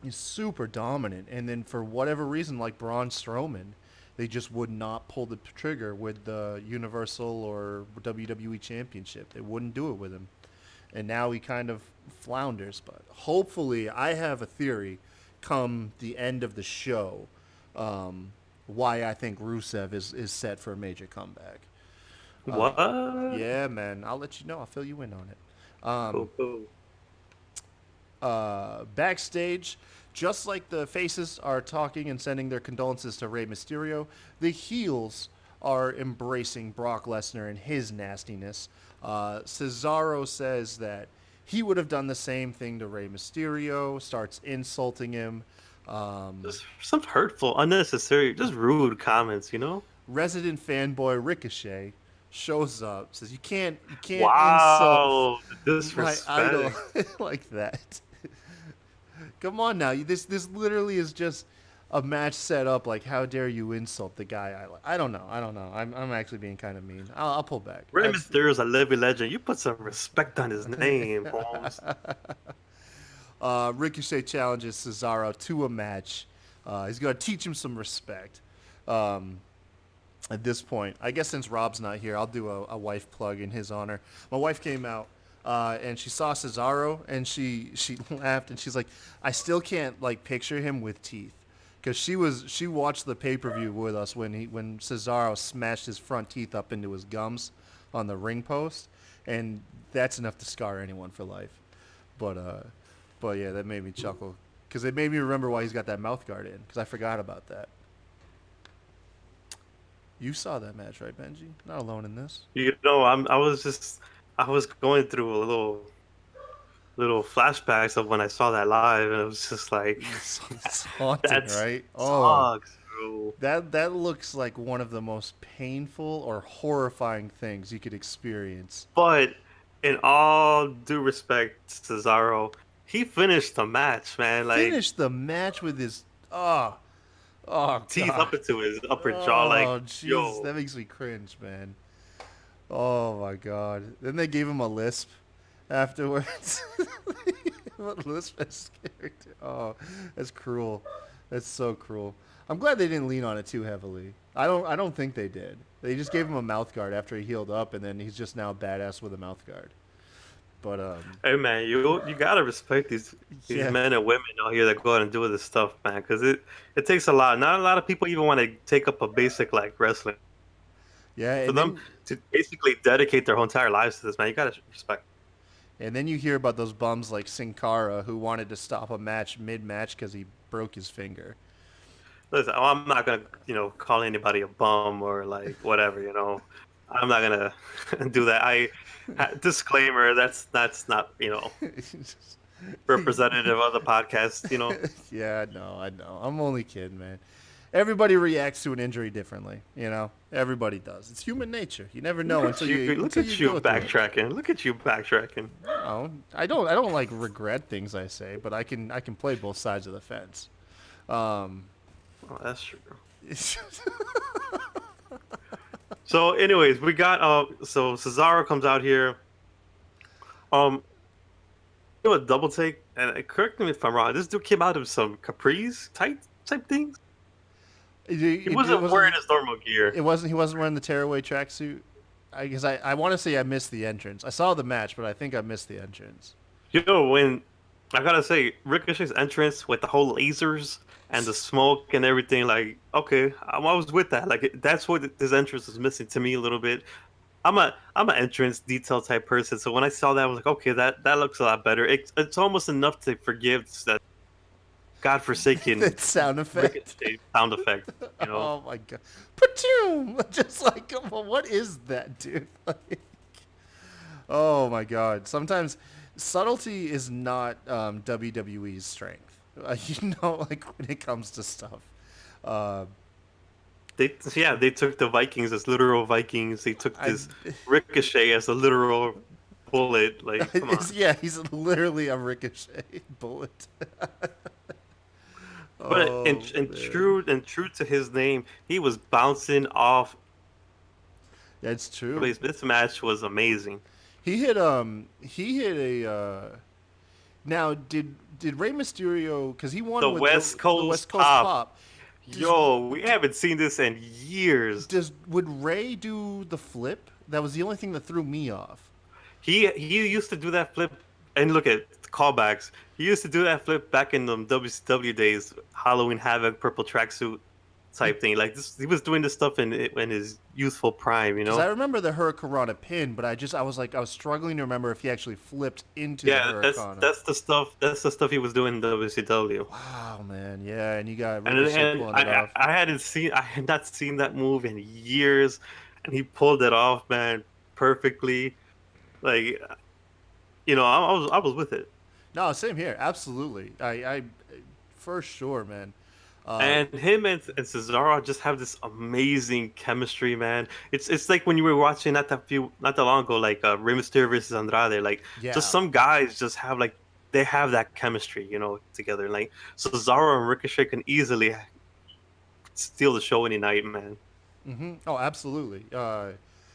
he's super dominant, and then for whatever reason, like Braun Strowman, they just would not pull the trigger with the Universal or WWE Championship. They wouldn't do it with him, and now he kind of flounders. But hopefully, I have a theory. Come the end of the show, why I think Rusev is set for a major comeback. What? Yeah, man, I'll let you know. I'll fill you in on it. Cool, cool. Backstage, just like the faces are talking and sending their condolences to Rey Mysterio, the heels are embracing Brock Lesnar and his nastiness. Cesaro says that he would have done the same thing to Rey Mysterio, starts insulting him. Um, Just some hurtful, unnecessary, just rude comments, you know? Resident fanboy Ricochet shows up, says you can't insult Wow, the my idol disrespect. like that. Come on now. This literally is just a match set up. Like, how dare you insult the guy I like? I don't know. I'm actually being kind of mean. I'll pull back. Rey Mysterio's a living legend. You put some respect on his name, Holmes. Ricochet challenges Cesaro to a match. He's going to teach him some respect. Um, at this point, I guess since Rob's not here, I'll do a wife plug in his honor. My wife came out and she saw Cesaro and she laughed and she's like, I still can't like picture him with teeth because she watched the pay per view with us when Cesaro smashed his front teeth up into his gums on the ring post, and that's enough to scar anyone for life. But but yeah, that made me chuckle because it made me remember why he's got that mouth guard in because I forgot about that. You saw that match, right, Benji? Not alone in this. You know, I was going through a little flashbacks of when I saw that live, and it was just like, It's haunting, that right? Oh, sucks, bro. that looks like one of the most painful or horrifying things you could experience. But in all due respect, Cesaro, he finished the match, man. Like Finish the match with his oh teeth god. up into his upper jaw, like, Oh jeez, yo, that makes me cringe, man. Oh my god. Then they gave him a lisp afterwards. What lisp as character? Oh, that's cruel. That's so cruel. I'm glad they didn't lean on it too heavily. I don't think they did. They just gave him a mouth guard after he healed up, and then he's just now badass with a mouth guard. But Hey man, you gotta respect these yeah, men and women out here that go out and do this stuff, man, because it takes a lot. Not a lot of people even want to take up a basic like wrestling. yeah, For them to basically dedicate their whole entire lives to this, man, you gotta respect. and then you hear about those bums like Sin Cara who wanted to stop a match mid-match because he broke his finger. Listen, I'm not gonna call anybody a bum or like whatever. I'm not gonna do that. Disclaimer. That's not representative of the podcast. Yeah, I know. I'm only kidding, man. Everybody reacts to an injury differently, Everybody does. It's human nature. You never know Look until you at you go through it. backtracking. Look at you backtracking. No, I don't like regret things I say, but I can play both sides of the fence. Um, Oh, that's true. So, anyways, we got so Cesaro comes out here. Um, a double take, and correct me if I'm wrong. This dude came out of some capris type things. He it wasn't wearing his normal gear. It wasn't. He wasn't wearing the tearaway tracksuit. I guess I want to say I missed the entrance. I saw the match, but I think I missed the entrance. When I gotta say Ricochet's entrance with the whole lasers and the smoke and everything, like okay, I was with that. Like that's what this entrance was missing to me a little bit. I'm an entrance detail type person, so when I saw that, I was like, okay, that looks a lot better. It's almost enough to forgive that godforsaken That sound effect. Ricochet sound effect. Oh my god, Patoom! Just like, well, what is that, dude? Like, oh my god. Sometimes subtlety is not WWE's strength. Like when it comes to stuff. Uh, They took the Vikings as literal Vikings. They took I, this Ricochet as a literal bullet. Like, come on. yeah, he's literally a ricochet bullet. But Oh man, true to his name, he was bouncing off that's true. place. This match was amazing. He hit a now did Rey Mysterio because he The won with West the Coast West Coast pop. pop. Does, Yo, we haven't seen this in years. would Ray do the flip? That was the only thing that threw me off. He used to do that flip, and look at callbacks. He used to do that flip back in the WCW days, Halloween Havoc, purple tracksuit type thing. Like this, he was doing this stuff in his youthful prime. Because I remember the Hurricanrana pin, but I was struggling to remember if he actually flipped into the Yeah, Hurricane. that's the stuff. That's the stuff he was doing in WCW. Wow, man, yeah, and you got And, Ricochet and pulling it off. I had not seen that move in years, and he pulled it off, man, perfectly. Like, I was with it. No, same here, absolutely. I for sure, man. Uh, And him and Cesaro just have this amazing chemistry, man. It's like when you were watching not that long ago, like Rey Mysterio versus Andrade. Like just yeah, some guys just have like they have that chemistry, together. Like Cesaro and Ricochet can easily steal the show any night, man. oh, absolutely.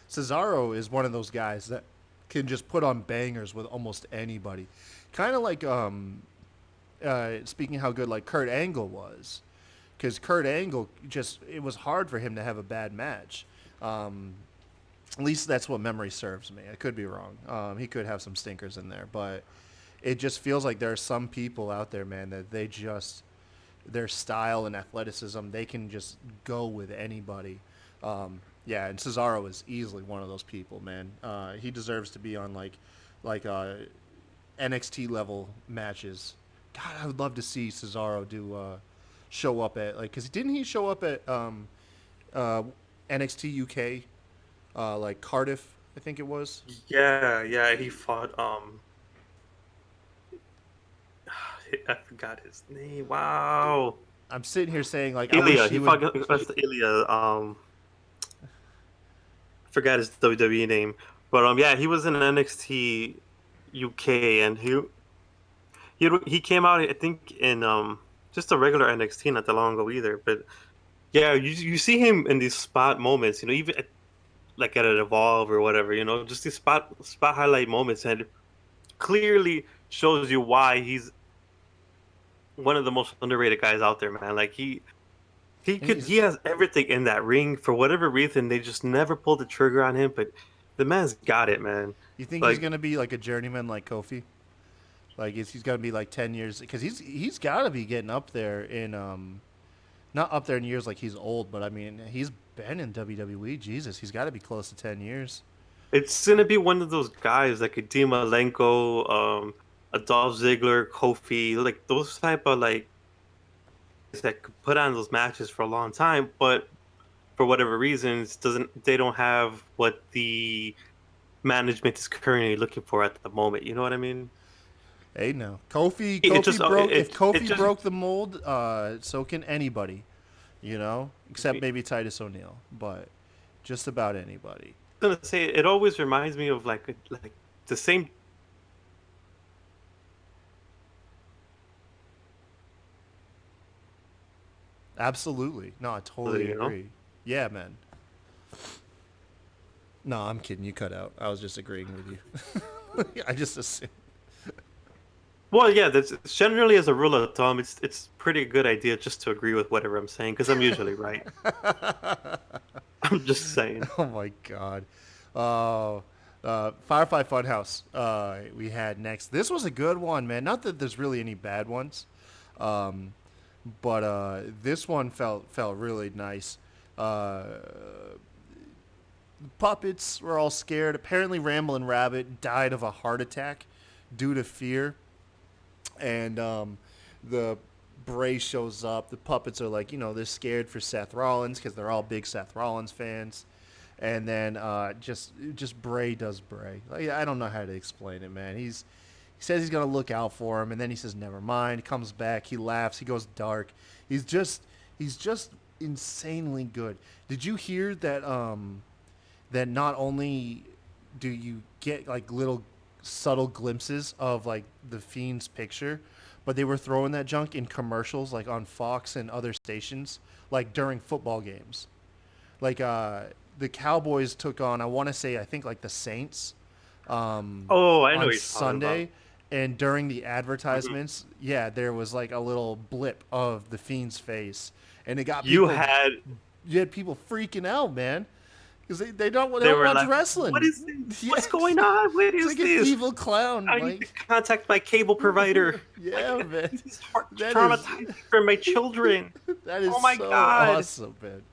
Cesaro is one of those guys that can just put on bangers with almost anybody. Kind of like speaking how good like Kurt Angle was, because Kurt Angle just it was hard for him to have a bad match. Um, at least that's what memory serves me. I could be wrong. He could have some stinkers in there, but it just feels like there are some people out there, man, that they just their style and athleticism, they can just go with anybody. Yeah, and Cesaro is easily one of those people, man. He deserves to be on like NXT level matches. God, I would love to see Cesaro do show up at like because didn't he show up at uh, NXT UK like Cardiff, I think it was. Yeah, he fought I forgot his name. Wow. I'm sitting here saying like I Ilya. wish he He would. fought against Ilya. I forgot his WWE name. But yeah, he was in NXT UK and he came out I think in just a regular NXT not that long ago either. But yeah, you see him in these spot moments, even like at an Evolve or whatever, just these spot highlight moments, and clearly shows you why he's one of the most underrated guys out there, man. Like And he has everything in that ring. For whatever reason, they just never pulled the trigger on him. But The man's got it, man. You think he's Like gonna be like a journeyman like Kofi? Like, he's gonna be like 10 years? Because he's got to be getting up there in not up there in years like he's old, but I mean he's been in WWE. Jesus, he's got to be close to 10 years. it's gonna be one of those guys like a Dean Malenko, a Dolph Ziggler, Kofi, like those type of like that could put on those matches for a long time, but for whatever reasons doesn't they don't have what the management is currently looking for at the moment. You know what I mean? Hey, no, Kofi. It just Kofi broke. If it Kofi just broke the mold, so can anybody. You know, except maybe Titus O'Neil, but just about anybody. gonna say it always reminds me of like the same. Absolutely. No, I totally You know. agree. Yeah, man. No, I'm kidding. You cut out. I was just agreeing with you. I just assumed. Well, yeah, that's generally as a rule of thumb, it's pretty good idea just to agree with whatever I'm saying because I'm usually right. I'm just saying. Oh my god. Oh, Firefly Funhouse. We had next. This was a good one, man. Not that there's really any bad ones, um, but this one felt really nice. Puppets were all scared. Apparently, Ramblin' Rabbit died of a heart attack due to fear, and the Bray shows up. The puppets are like, they're scared for Seth Rollins because they're all big Seth Rollins fans. And then just Bray does Bray. Like, I don't know how to explain it, man. He says he's gonna look out for him, and then he says never mind. He comes back. He laughs. He goes dark. He's just insanely good. Did you hear that? That not only do you get like little subtle glimpses of like the Fiend's picture, but they were throwing that junk in commercials like on Fox and other stations, like during football games. Like the Cowboys took on, I want to say, I think like the Saints Oh, I know on what you're talking about. Sunday, and during the Mhm. advertisements, yeah, there was like a little blip of the Fiend's face, and it got You people. had You had people freaking out, man, because they they don't were watch like, "What wrestling. is this? What's Yes, going on? What it's is like an this? evil clown. I need to Like, contact my cable provider. yeah, Like man, this is heart that is traumatizing for my children. that is Oh my so god!" awesome, man.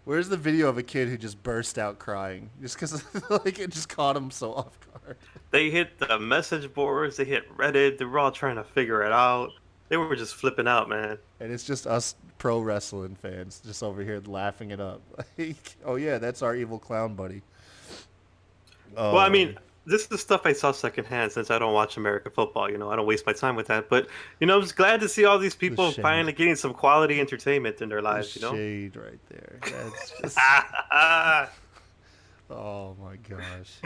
Where's the video of a kid who just burst out crying just because like it just caught him so off guard? They hit the message boards, they hit Reddit, they were all trying to figure it out. They were just flipping out, man. And it's just us pro wrestling fans just over here laughing it up. Like, oh yeah, that's our evil clown buddy. Well, I Oh, mean, this is stuff I saw secondhand since I don't watch American football, I don't waste my time with that. But, I was glad to see all these the people shade, finally getting some quality entertainment in their the lives. shade right there. That's just. Oh my gosh.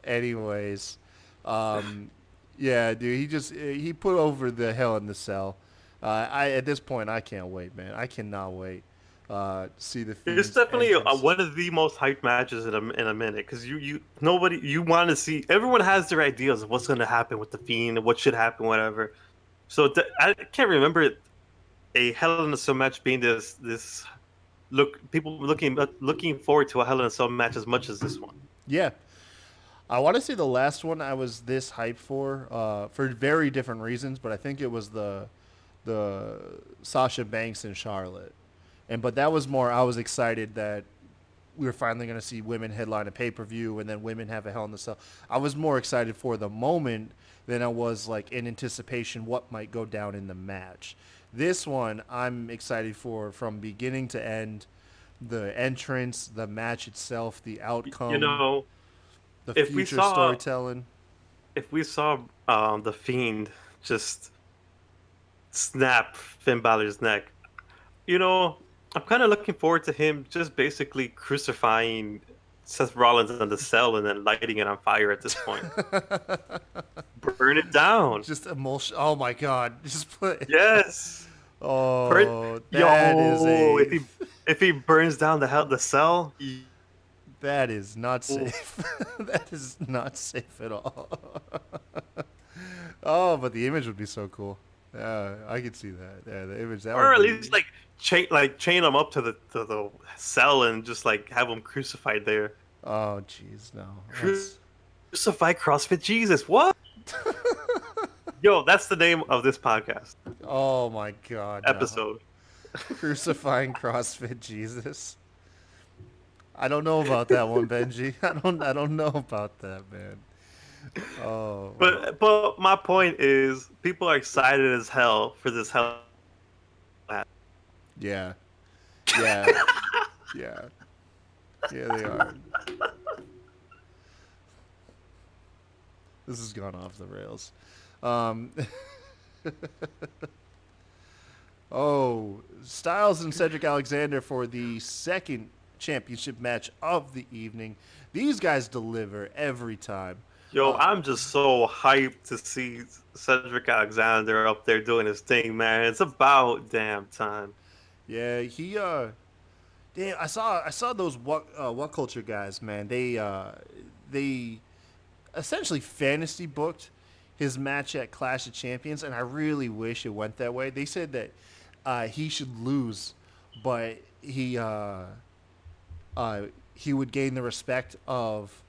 Anyways, um, yeah, dude, he put over the Hell in the Cell. I At this point I can't wait, man. I cannot wait. To see the It's Fiend's definitely entrance. one of the most hyped matches in a minute because nobody you want to see everyone has their ideas of what's going to happen with the Fiend and what should happen whatever. So I can't remember a Hell in a Cell match being this people looking forward to a Hell in a Cell match as much as this one. Yeah, I want to say the last one I was this hyped for very different reasons, but I think it was the Sasha Banks and Charlotte, but that was more. I was excited that we were finally going to see women headline a pay per view, and then women have a Hell in the Cell. I was more excited for the moment than I was like in anticipation what might go down in the match. This one I'm excited for from beginning to end. The entrance, the match itself, the You outcome, know, the if we future saw storytelling. if we saw the Fiend just snap Finn Balor's neck, you know, I'm kind of looking forward to him just basically crucifying Seth Rollins in the cell and then lighting it on fire at this point. Burn it down. Just emotion. Oh my god! Just put. Yes. Burn. Oh, that is Yo, a if he burns down the cell, that is not ooh. safe. That is not safe at all. Oh, but the image would be so cool. Yeah, I could see that. Yeah, the image that Or would at be. least chain him up to the cell and just like have him crucified there. Oh, jeez, no. That's Crucify CrossFit Jesus. What? Yo, that's the name of this podcast oh my God, no. episode. Crucifying CrossFit Jesus. I don't know about that one, Benji. I don't know about that, man. Oh my. But my point is, people are excited as hell for this hell. Yeah. Yeah. Yeah. Yeah, they are. This has gone off the rails. Um, oh, Styles and Cedric Alexander for the second championship match of the evening. These guys deliver every time. Yo, Uh, I'm just so hyped to see Cedric Alexander up there doing his thing, man. It's about damn time. yeah, damn, I saw those what culture guys, man. They essentially fantasy booked his match at Clash of Champions, and I really wish it went that way. They said that he should lose, but he would gain the respect of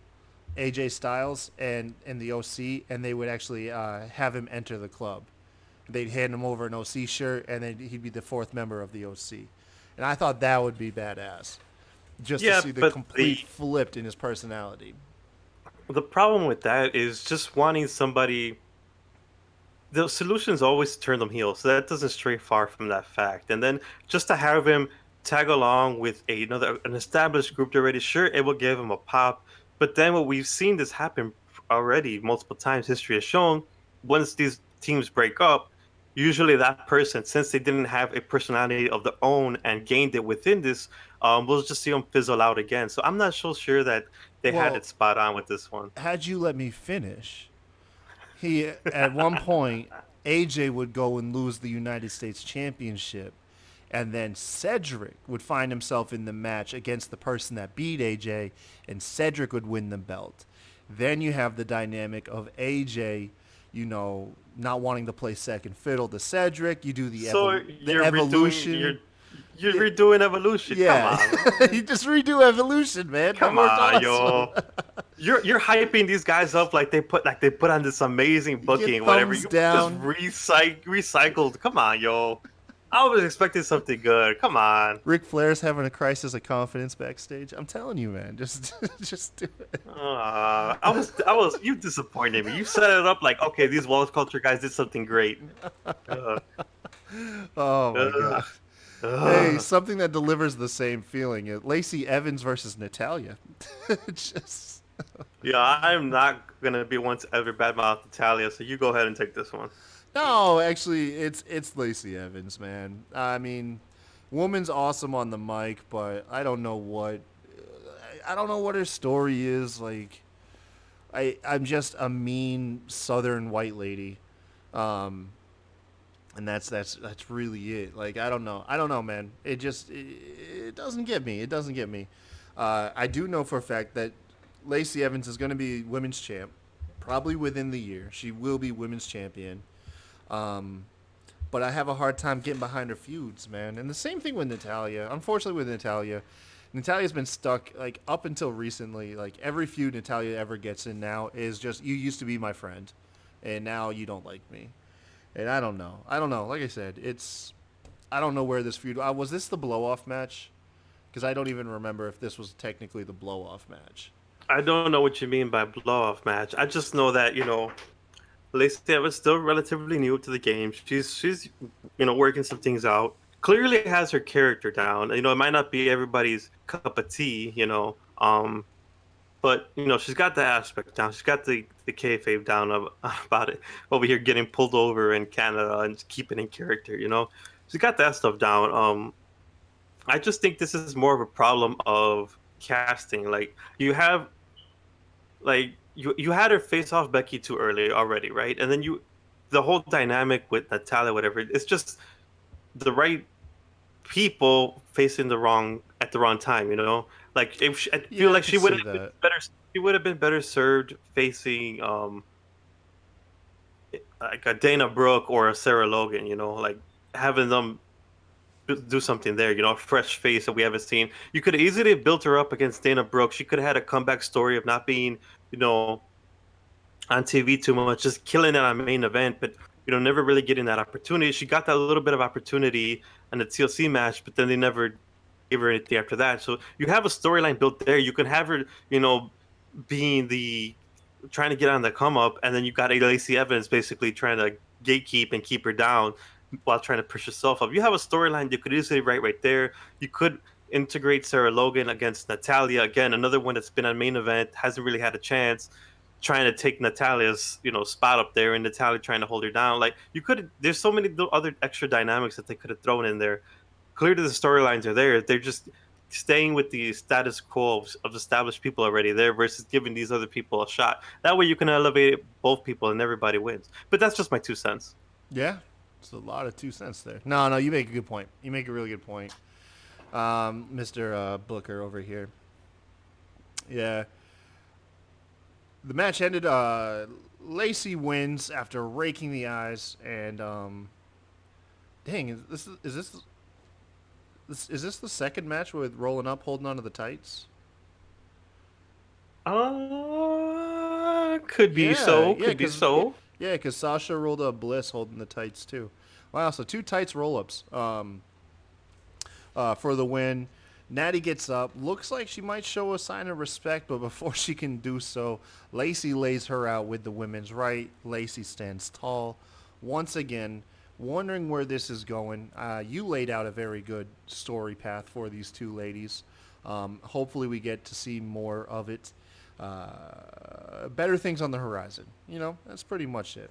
AJ Styles and the OC, and they would actually have him enter the club. They'd hand him over an OC shirt, and then he'd be the fourth member of the OC. And I thought that would be badass, just to Yeah, see the but complete flipped in his personality. the problem with that is just wanting somebody. The solution is always to turn them heel, so that doesn't stray far from that fact. And then just to have him tag along with an established group already, sure, it will give him a pop. But then what we've seen this happen already multiple times, history has shown, once these teams break up, usually that person, since they didn't have a personality of their own and gained it within this, we'll just see them fizzle out again. So I'm not so sure that they had Well, it spot on with this one. had you let me finish, he at one point AJ would go and lose the United States Championship, and then Cedric would find himself in the match against the person that beat AJ, and Cedric would win the belt. Then you have the dynamic of AJ, not wanting to play second fiddle to Cedric. You do So the you're evolution. redoing you're redoing evolution. Yeah, Come on. you just redo evolution, man. That Come worked on, awesome. yo. You're hyping these guys up like they put on this amazing You get booking, whatever. thumbs You just down. recycled. Come on, yo. I was expecting something good. Come on. Ric Flair's having a crisis of confidence backstage. I'm telling you, man. Just, just do it. You disappointed me. You set it up like, okay, these Wall Culture guys did something great. Uh, Oh my uh, god. Hey, uh. something that delivers the same feeling. Lacey Evans versus Natalia. Just Yeah, I'm not gonna be one to ever badmouth Italia, so you go ahead and take this one. no, actually, it's Lacey Evans, man. I mean, woman's awesome on the mic, but I don't know what her story is. Like, I'm just a mean Southern white lady. Um, and that's really it. Like I don't know, man. It doesn't get me. It doesn't get me. I do know for a fact that Lacey Evans is going to be women's champ, probably within the year. She will be women's champion. Um, but I have a hard time getting behind her feuds, man. And the same thing with Natalia. Unfortunately, with Natalia, Natalia's been stuck like up until recently. Like every feud Natalia ever gets in now is just you used to be my friend, and now you don't like me. And I don't know. I don't know. Like I said, I don't know where this feud. Was this the blow off match? Because I don't even remember if this was technically the blow off match. I don't know what you mean by blow off match. I just know that, Lacey Evans still relatively new to the game. She's working some things out. Clearly has her character down. It might not be everybody's cup of tea, but she's got the aspect down. She's got the kayfabe down about it over here getting pulled over in Canada and just keeping in character. She's got that stuff down. I just think this is more of a problem of casting. Like you had her face off Becky too early already, right? And then the whole dynamic with Natalia, whatever, it's just the right people facing at the wrong time. Like I feel Yeah, I like could she would see have been that. better. She would have been better served facing like a Dana Brooke or a Sarah Logan. Like having them do something there. You know, a fresh face that we haven't seen. You could have easily built her up against Dana Brooke. She could have had a comeback story of not being, you know, on TV too much, just killing it on main event, but never really getting that opportunity. She got that little bit of opportunity in the TLC match, but then they never gave her anything after that. So you have a storyline built there. You can have her, being the trying to get on the come up, and then you got a Lacey Evans basically trying to gatekeep and keep her down while trying to push herself up. You have a storyline you could easily write right there. You could integrate Sarah Logan against Natalia, again, another one that's been on main event, hasn't really had a chance, trying to take Natalia's spot up there, and Natalia trying to hold her down. Like, you could, there's so many other extra dynamics that they could have thrown in there. Clearly the storylines are there. They're just staying with the status quo of established people already there versus giving these other people a shot. That way you can elevate both people and everybody wins. But that's just my 2 cents. Yeah, it's a lot of 2 cents there. No, no, you make a good point. You make a really good point, Mr. Booker over here. Yeah, the match ended. Lacey wins after raking the eyes, and dang, is this the second match with rolling up, holding onto the tights? Could be Yeah, so. yeah, Could be because so. yeah, because Sasha rolled up Bliss holding the tights too. Wow, so two tights roll ups for the win. Natty gets up, looks like she might show a sign of respect, but before she can do so, Lacey lays her out with the women's right. Lacey stands tall. Once again, wondering where this is going. You laid out a very good story path for these two ladies. Hopefully, we get to see more of it. Better things on the horizon. That's pretty much it.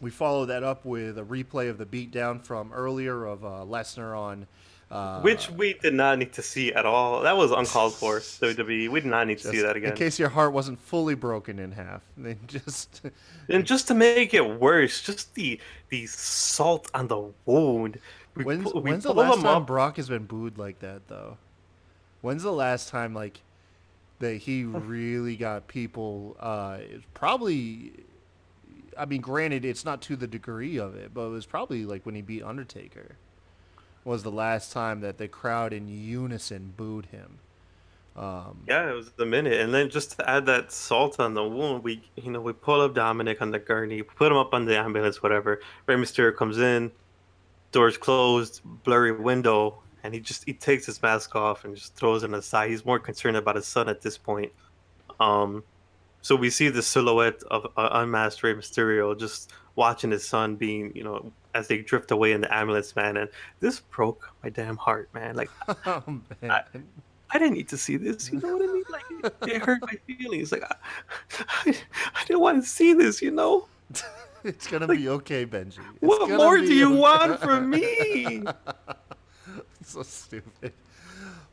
We follow that up with a replay of the beatdown from earlier of Lesnar on. Which we did not need to see at all. That was uncalled for. WWE. We did not need to see Just that in again. case your heart wasn't fully broken in half, they just And just to make it worse, just the salt on the wound. We when's the pull last him time up. Brock has been booed like that though? When's the last time like that he really got people? It's probably. I mean, granted, it's not to the degree of it, but it was probably like when he beat Undertaker. Was the last time that the crowd in unison booed him. Yeah, it was the minute. And then just to add that salt on the wound, we pull up Dominic on the gurney, put him up on the ambulance, whatever. Rey Mysterio comes in, doors closed, blurry window, and he takes his mask off and just throws it aside. He's more concerned about his son at this point. Um, so we see the silhouette of unmasked Rey Mysterio just watching his son being, as they drift away in the ambulance, man. And this broke my damn heart, man. Like, Oh man, I, I didn't need to see this. You know what I mean? Like, it hurt my feelings. Like, I didn't want to see this. it's gonna Like, be okay, Benji. It's what gonna more do be you okay. want from me? So stupid.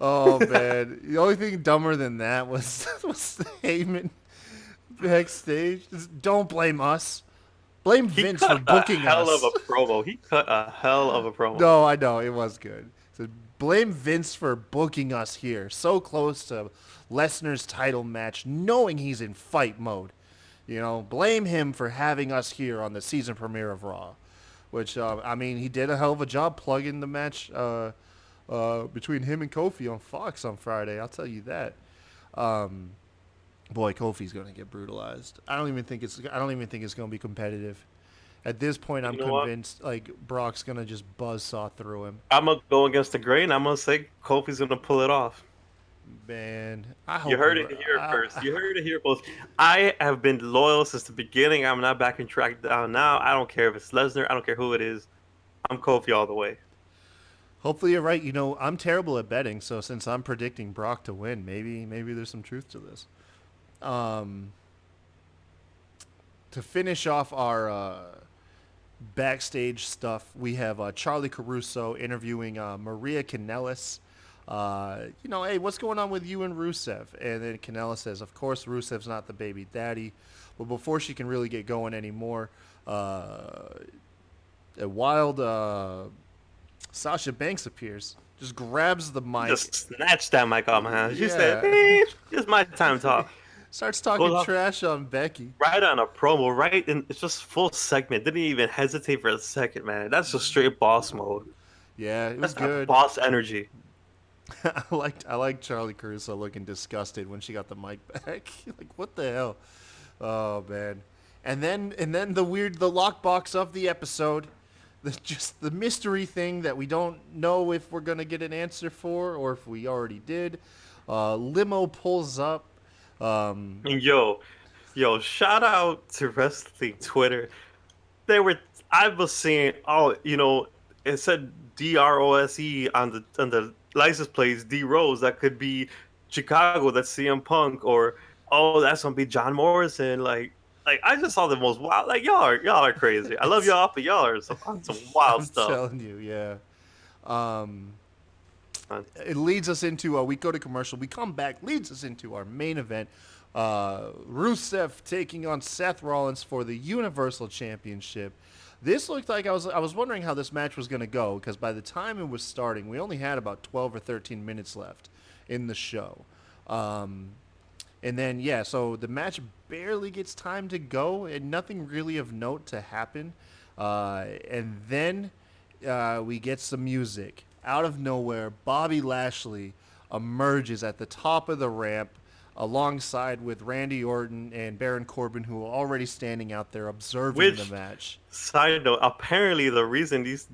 Oh man, the only thing dumber than that was Heyman backstage. Just don't blame us. Blame He Vince for cut a booking hell of us. a promo. He cut a hell of a promo. No, I know it was good. So blame Vince for booking us here, so close to Lesnar's title match, knowing he's in fight mode. Blame him for having us here on the season premiere of Raw, which I mean he did a hell of a job plugging the match between him and Kofi on Fox on Friday. I'll tell you that. Boy, Kofi's gonna get brutalized. I don't even think it's gonna be competitive. At this point, I'm You know what? convinced like Brock's gonna just buzzsaw through him. I'm gonna go against the grain. I'm gonna say Kofi's gonna pull it off. Man, I You hope heard you're. it here first. You heard it here first. I have been loyal since the beginning. I'm not backing track down now. I don't care if it's Lesnar. I don't care who it is. I'm Kofi all the way. Hopefully you're right. I'm terrible at betting, so since I'm predicting Brock to win, maybe there's some truth to this. To finish off our backstage stuff, we have Charlie Caruso interviewing Maria Kanellis. Hey, what's going on with you and Rusev? And then Kanellis says, of course, Rusev's not the baby daddy. But before she can really get going anymore, a wild Sasha Banks appears, just grabs the mic. Just snatch that mic off my hands. She said, Yeah. "Bitch, it's my time to talk." Starts talking Goes off trash on Becky. right on a promo, right? And it's just full segment. Didn't even hesitate for a second, man. That's just straight boss mode. Yeah, it was That's that good. boss energy. I liked Charlie Caruso looking disgusted when she got the mic back. Like, what the hell? Oh man. And then the lockbox of the episode, just the mystery thing that we don't know if we're gonna get an answer for or if we already did. Limo pulls up. Um, And yo, shout out to wrestling Twitter. They were I was seeing it said DROSE on the license plates, D Rose. That could be Chicago, that's CM Punk, or oh, that's gonna be John Morrison. Like I just saw the most wild. Like y'all are crazy. I love it's, y'all, but y'all are on some wild I'm stuff. telling you, yeah. Um, Man. it leads us into we go to commercial. We come back, leads us into our main event. Rusev taking on Seth Rollins for the Universal Championship. This looked like I was wondering how this match was going to go because by the time it was starting, we only had about 12 or 13 minutes left in the show. Um, and then so the match barely gets time to go and nothing really of note to happen. And then we get some music out of nowhere. Bobby Lashley emerges at the top of the ramp alongside with Randy Orton and Baron Corbin, who are already standing out there observing the Which match. side note? Apparently, the reason these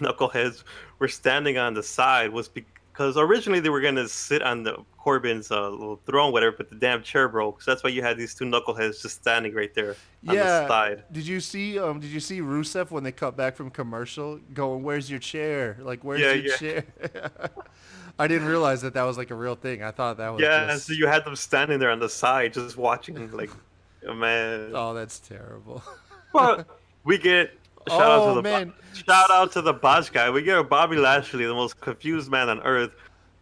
knuckleheads were standing on the side was because originally they were gonna sit on the Corbin's little throne, whatever, but the damn chair broke. So that's why you had these two knuckleheads just standing right there on the Yeah. side. Did you see Rusev when they cut back from commercial going, "Where's your chair? Like, where's Yeah, your yeah, chair?" I didn't realize that was like a real thing. I thought that was yeah. So just, you had them standing there on the side, just watching. Like, oh, man. oh, that's terrible. But we get Oh man. shout out to the botch guy. We get a Bobby Lashley, the most confused man on earth.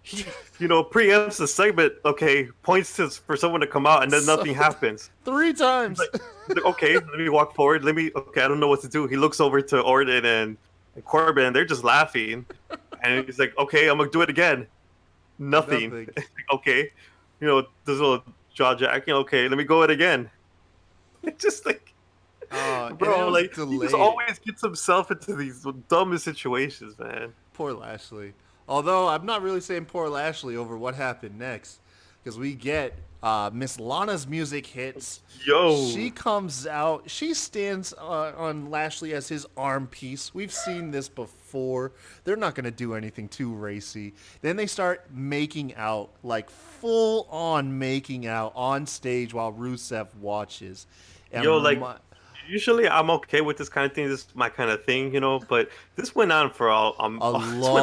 He, preempts the segment. Okay, points for someone to come out, and then nothing happens. 3 times. He's like, okay, let me walk forward. Okay, I don't know what to do. He looks over to Orton and Corbin, and they're just laughing. And he's like, okay, I'm gonna do it again. Nothing. Nothing. Okay, this little jaw jacking. Okay, let me go it again. It's just like, And it bro, was like he just delayed. always gets himself into these dumbest situations, man. Poor Lashley. Although I'm not really saying poor Lashley over what happened next, because we get Miss Lana's music hits. Yo, She comes out. She stands on Lashley as his arm piece. We've seen this before. They're not going to do anything too racy. Then they start making out, like full on making out on stage while Rusev watches. And yo, like usually I'm okay with this kind of thing. This is my kind of thing, But this went on for this went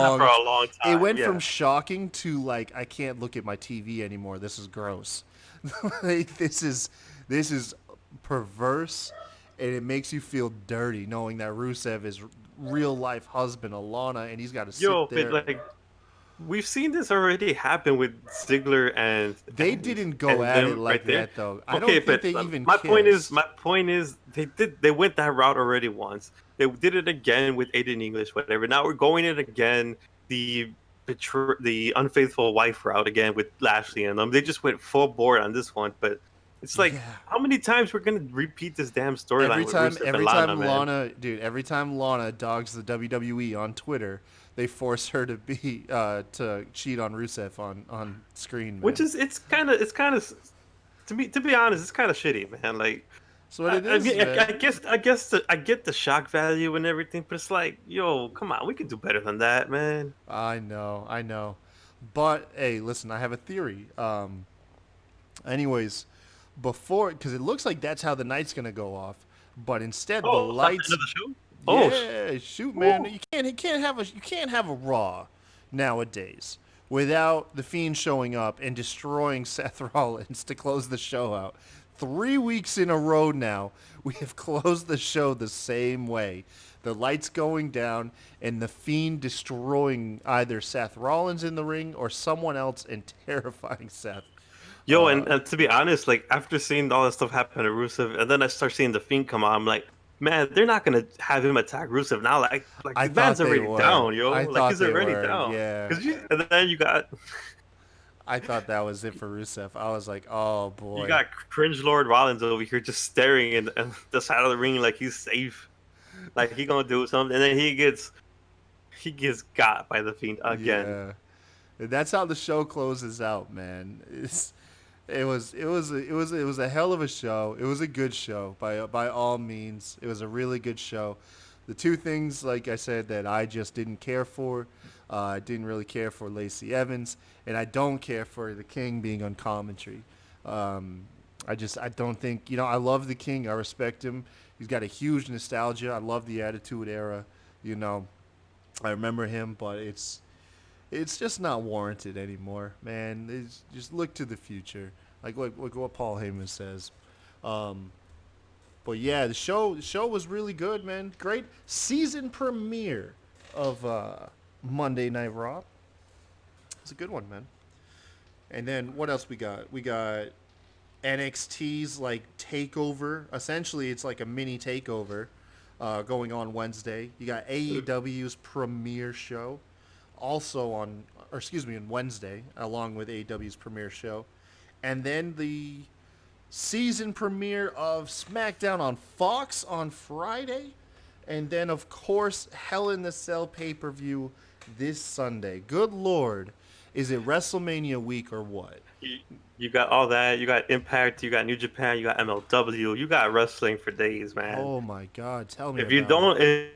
on for a long time. It went yeah. from shocking to like I can't look at my TV anymore. This is gross. Like this is perverse, and it makes you feel dirty knowing that Rusev is real life husband Alana, and he's got to sit there. But like we've seen this already happen with Ziggler and They didn't go at it like that though. I don't think they even my kissed. point is they went that route already once. They did it again with Aiden English, whatever. Now we're going it again, the unfaithful wife route again with Lashley and them. They just went full board on this one, but it's like how many times we're gonna repeat this damn storyline? Every time Lana dogs the WWE on Twitter, they force her to be to cheat on Rusev on screen, man. Which is it's kind of to be honest, it's kind of shitty, man. Like, so what it is, man. I get the shock value and everything, but it's like, yo, come on, we can do better than that, man. I know, but hey, listen, I have a theory. Anyways, because it looks like that's how the night's gonna go off, but instead the lights. Another show? Yeah, shoot, man. You can't have a Raw nowadays without the Fiend showing up and destroying Seth Rollins to close the show out. 3 weeks in a row now, we have closed the show the same way. The lights going down and the Fiend destroying either Seth Rollins in the ring or someone else and terrifying Seth. Yo, and to be honest, like after seeing all that stuff happen to Rusev, and then I start seeing the Fiend come on, I'm like, man, they're not gonna have him attack Rusev now. Like the man's already down, yo. Like he's already down. Yeah. And then you got I thought that was it for Rusev. I was like, oh You boy. got cringe Lord Rollins over here just staring in the side of the ring like he's safe, like he gonna do something, and then he gets got by the Fiend again. Yeah. And that's how the show closes out, man. It was a hell of a show. It was a good show by all means. It was a really good show. The two things, like I said, that I just didn't care for, I didn't really care for Lacey Evans, and I don't care for the King being on commentary. Um, I don't think I love the King. I respect him. He's got a huge nostalgia. I love the Attitude Era. You know, I remember him, but it's just not warranted anymore, man. Just look to the future, like what Paul Heyman says. Um, but yeah, the show was really good, man. Great season premiere of Monday Night Raw. It's a good one, man. And then what else we got? We got NXT's like takeover. Essentially, it's like a mini takeover going on Wednesday. You got AEW's premiere show also on Wednesday, along with AEW's premiere show. And then the season premiere of SmackDown on Fox on Friday. And then, of course, Hell in the Cell pay per view this Sunday. Good Lord. Is it WrestleMania week or what? You, you got all that. You got Impact. You got New Japan. You got MLW. You got wrestling for days, man. Oh my God. Tell me If you about it.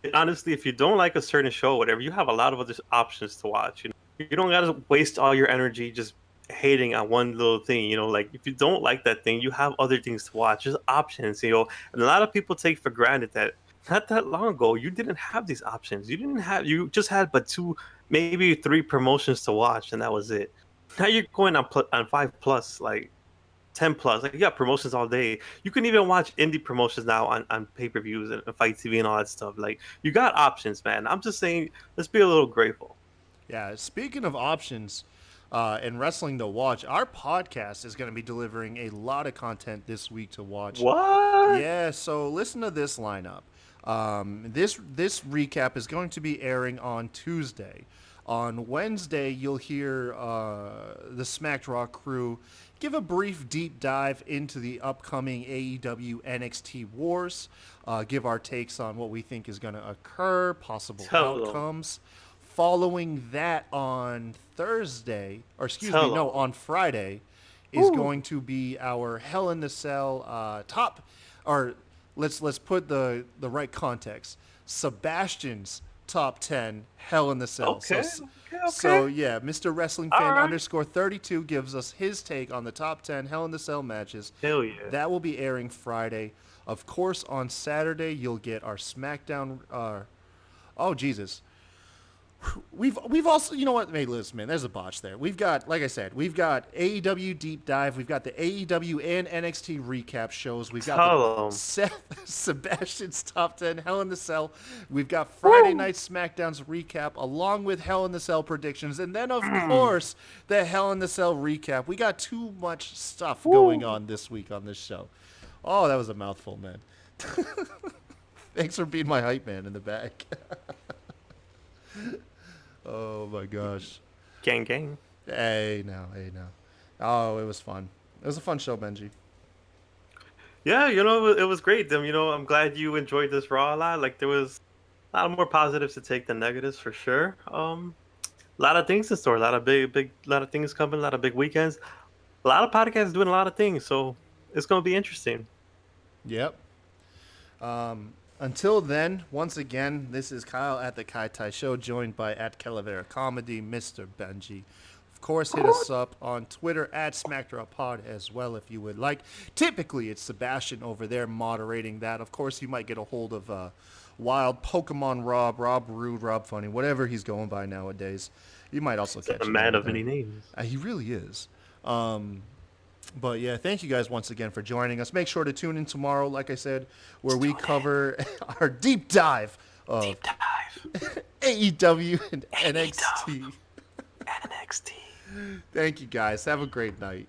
don't, honestly, if you don't like a certain show, whatever, you have a lot of other options to watch. You don't gotta waste all your energy just hating on one little thing. Like if you don't like that thing, you have other things to watch. There's options. And a lot of people take for granted that not that long ago you didn't have these options. You just had but two, maybe three promotions to watch, and that was it. Now you're going on 5 plus, like 10 plus. Like you got promotions all day. You can even watch indie promotions now on pay-per-views and Fight TV and all that stuff. Like you got options, man. I'm just saying, let's be a little grateful. Yeah, speaking of options and wrestling to watch, our podcast is going to be delivering a lot of content this week to watch. What? Yeah, so listen to this lineup. This recap is going to be airing on Tuesday. On Wednesday, you'll hear the Smacked Raw crew give a brief deep dive into the upcoming AEW NXT Wars, give our takes on what we think is going to occur, possible Tell them. outcomes. Following that on Thursday, or excuse me, Tell no, them. on Friday, is going to be our Hell in the Cell top, or let's put the right context. Sebastian's top 10 Hell in the Cell. Okay. So Okay. so Okay. yeah, Mr. Wrestling All Fan right. underscore 32 gives us his take on the top 10 Hell in the Cell matches. Hell yeah. That will be airing Friday. Of course, on Saturday you'll get our SmackDown. Oh Jesus, we've also, you know what? Hey, listen, man, there's a botch there. We've got, like I said, we've got AEW deep dive. We've got the AEW and NXT recap shows. We've got the Tell them. Sebastian's top 10 Hell in the Cell. We've got Friday night SmackDown's recap along with Hell in the Cell predictions, and then of course the Hell in the Cell recap. We got too much stuff going on this week on this show. Oh, that was a mouthful, man. Thanks for being my hype man in the back. Oh my gosh. Gang, gang. Hey now, hey now. Oh, it was fun. It was a fun show, Benji. Yeah, it was great. I'm glad you enjoyed this Raw a lot. Like there was a lot more positives to take than negatives for sure. A lot of things in store. A lot of lot of things coming. A lot of big weekends. A lot of podcasts doing a lot of things. So it's gonna be interesting. Yep. Until then, once again, this is Kyle at the Kai Tai Show, joined by at Calavera Comedy, Mr. Benji. Of course, hit us up on Twitter at SmackDrawPod as well if you would like. Typically, it's Sebastian over there moderating that. Of course, you might get a hold of Wild Pokemon Rob Rude, Rob Funny, whatever he's going by nowadays. You might also catch A him man over of there. many names. He really is. But yeah, thank you guys once again for joining us. Make sure to tune in tomorrow, like I said, where we cover our deep dive of Deep dive. AEW and NXT. NXT. Thank you guys. Have a great night.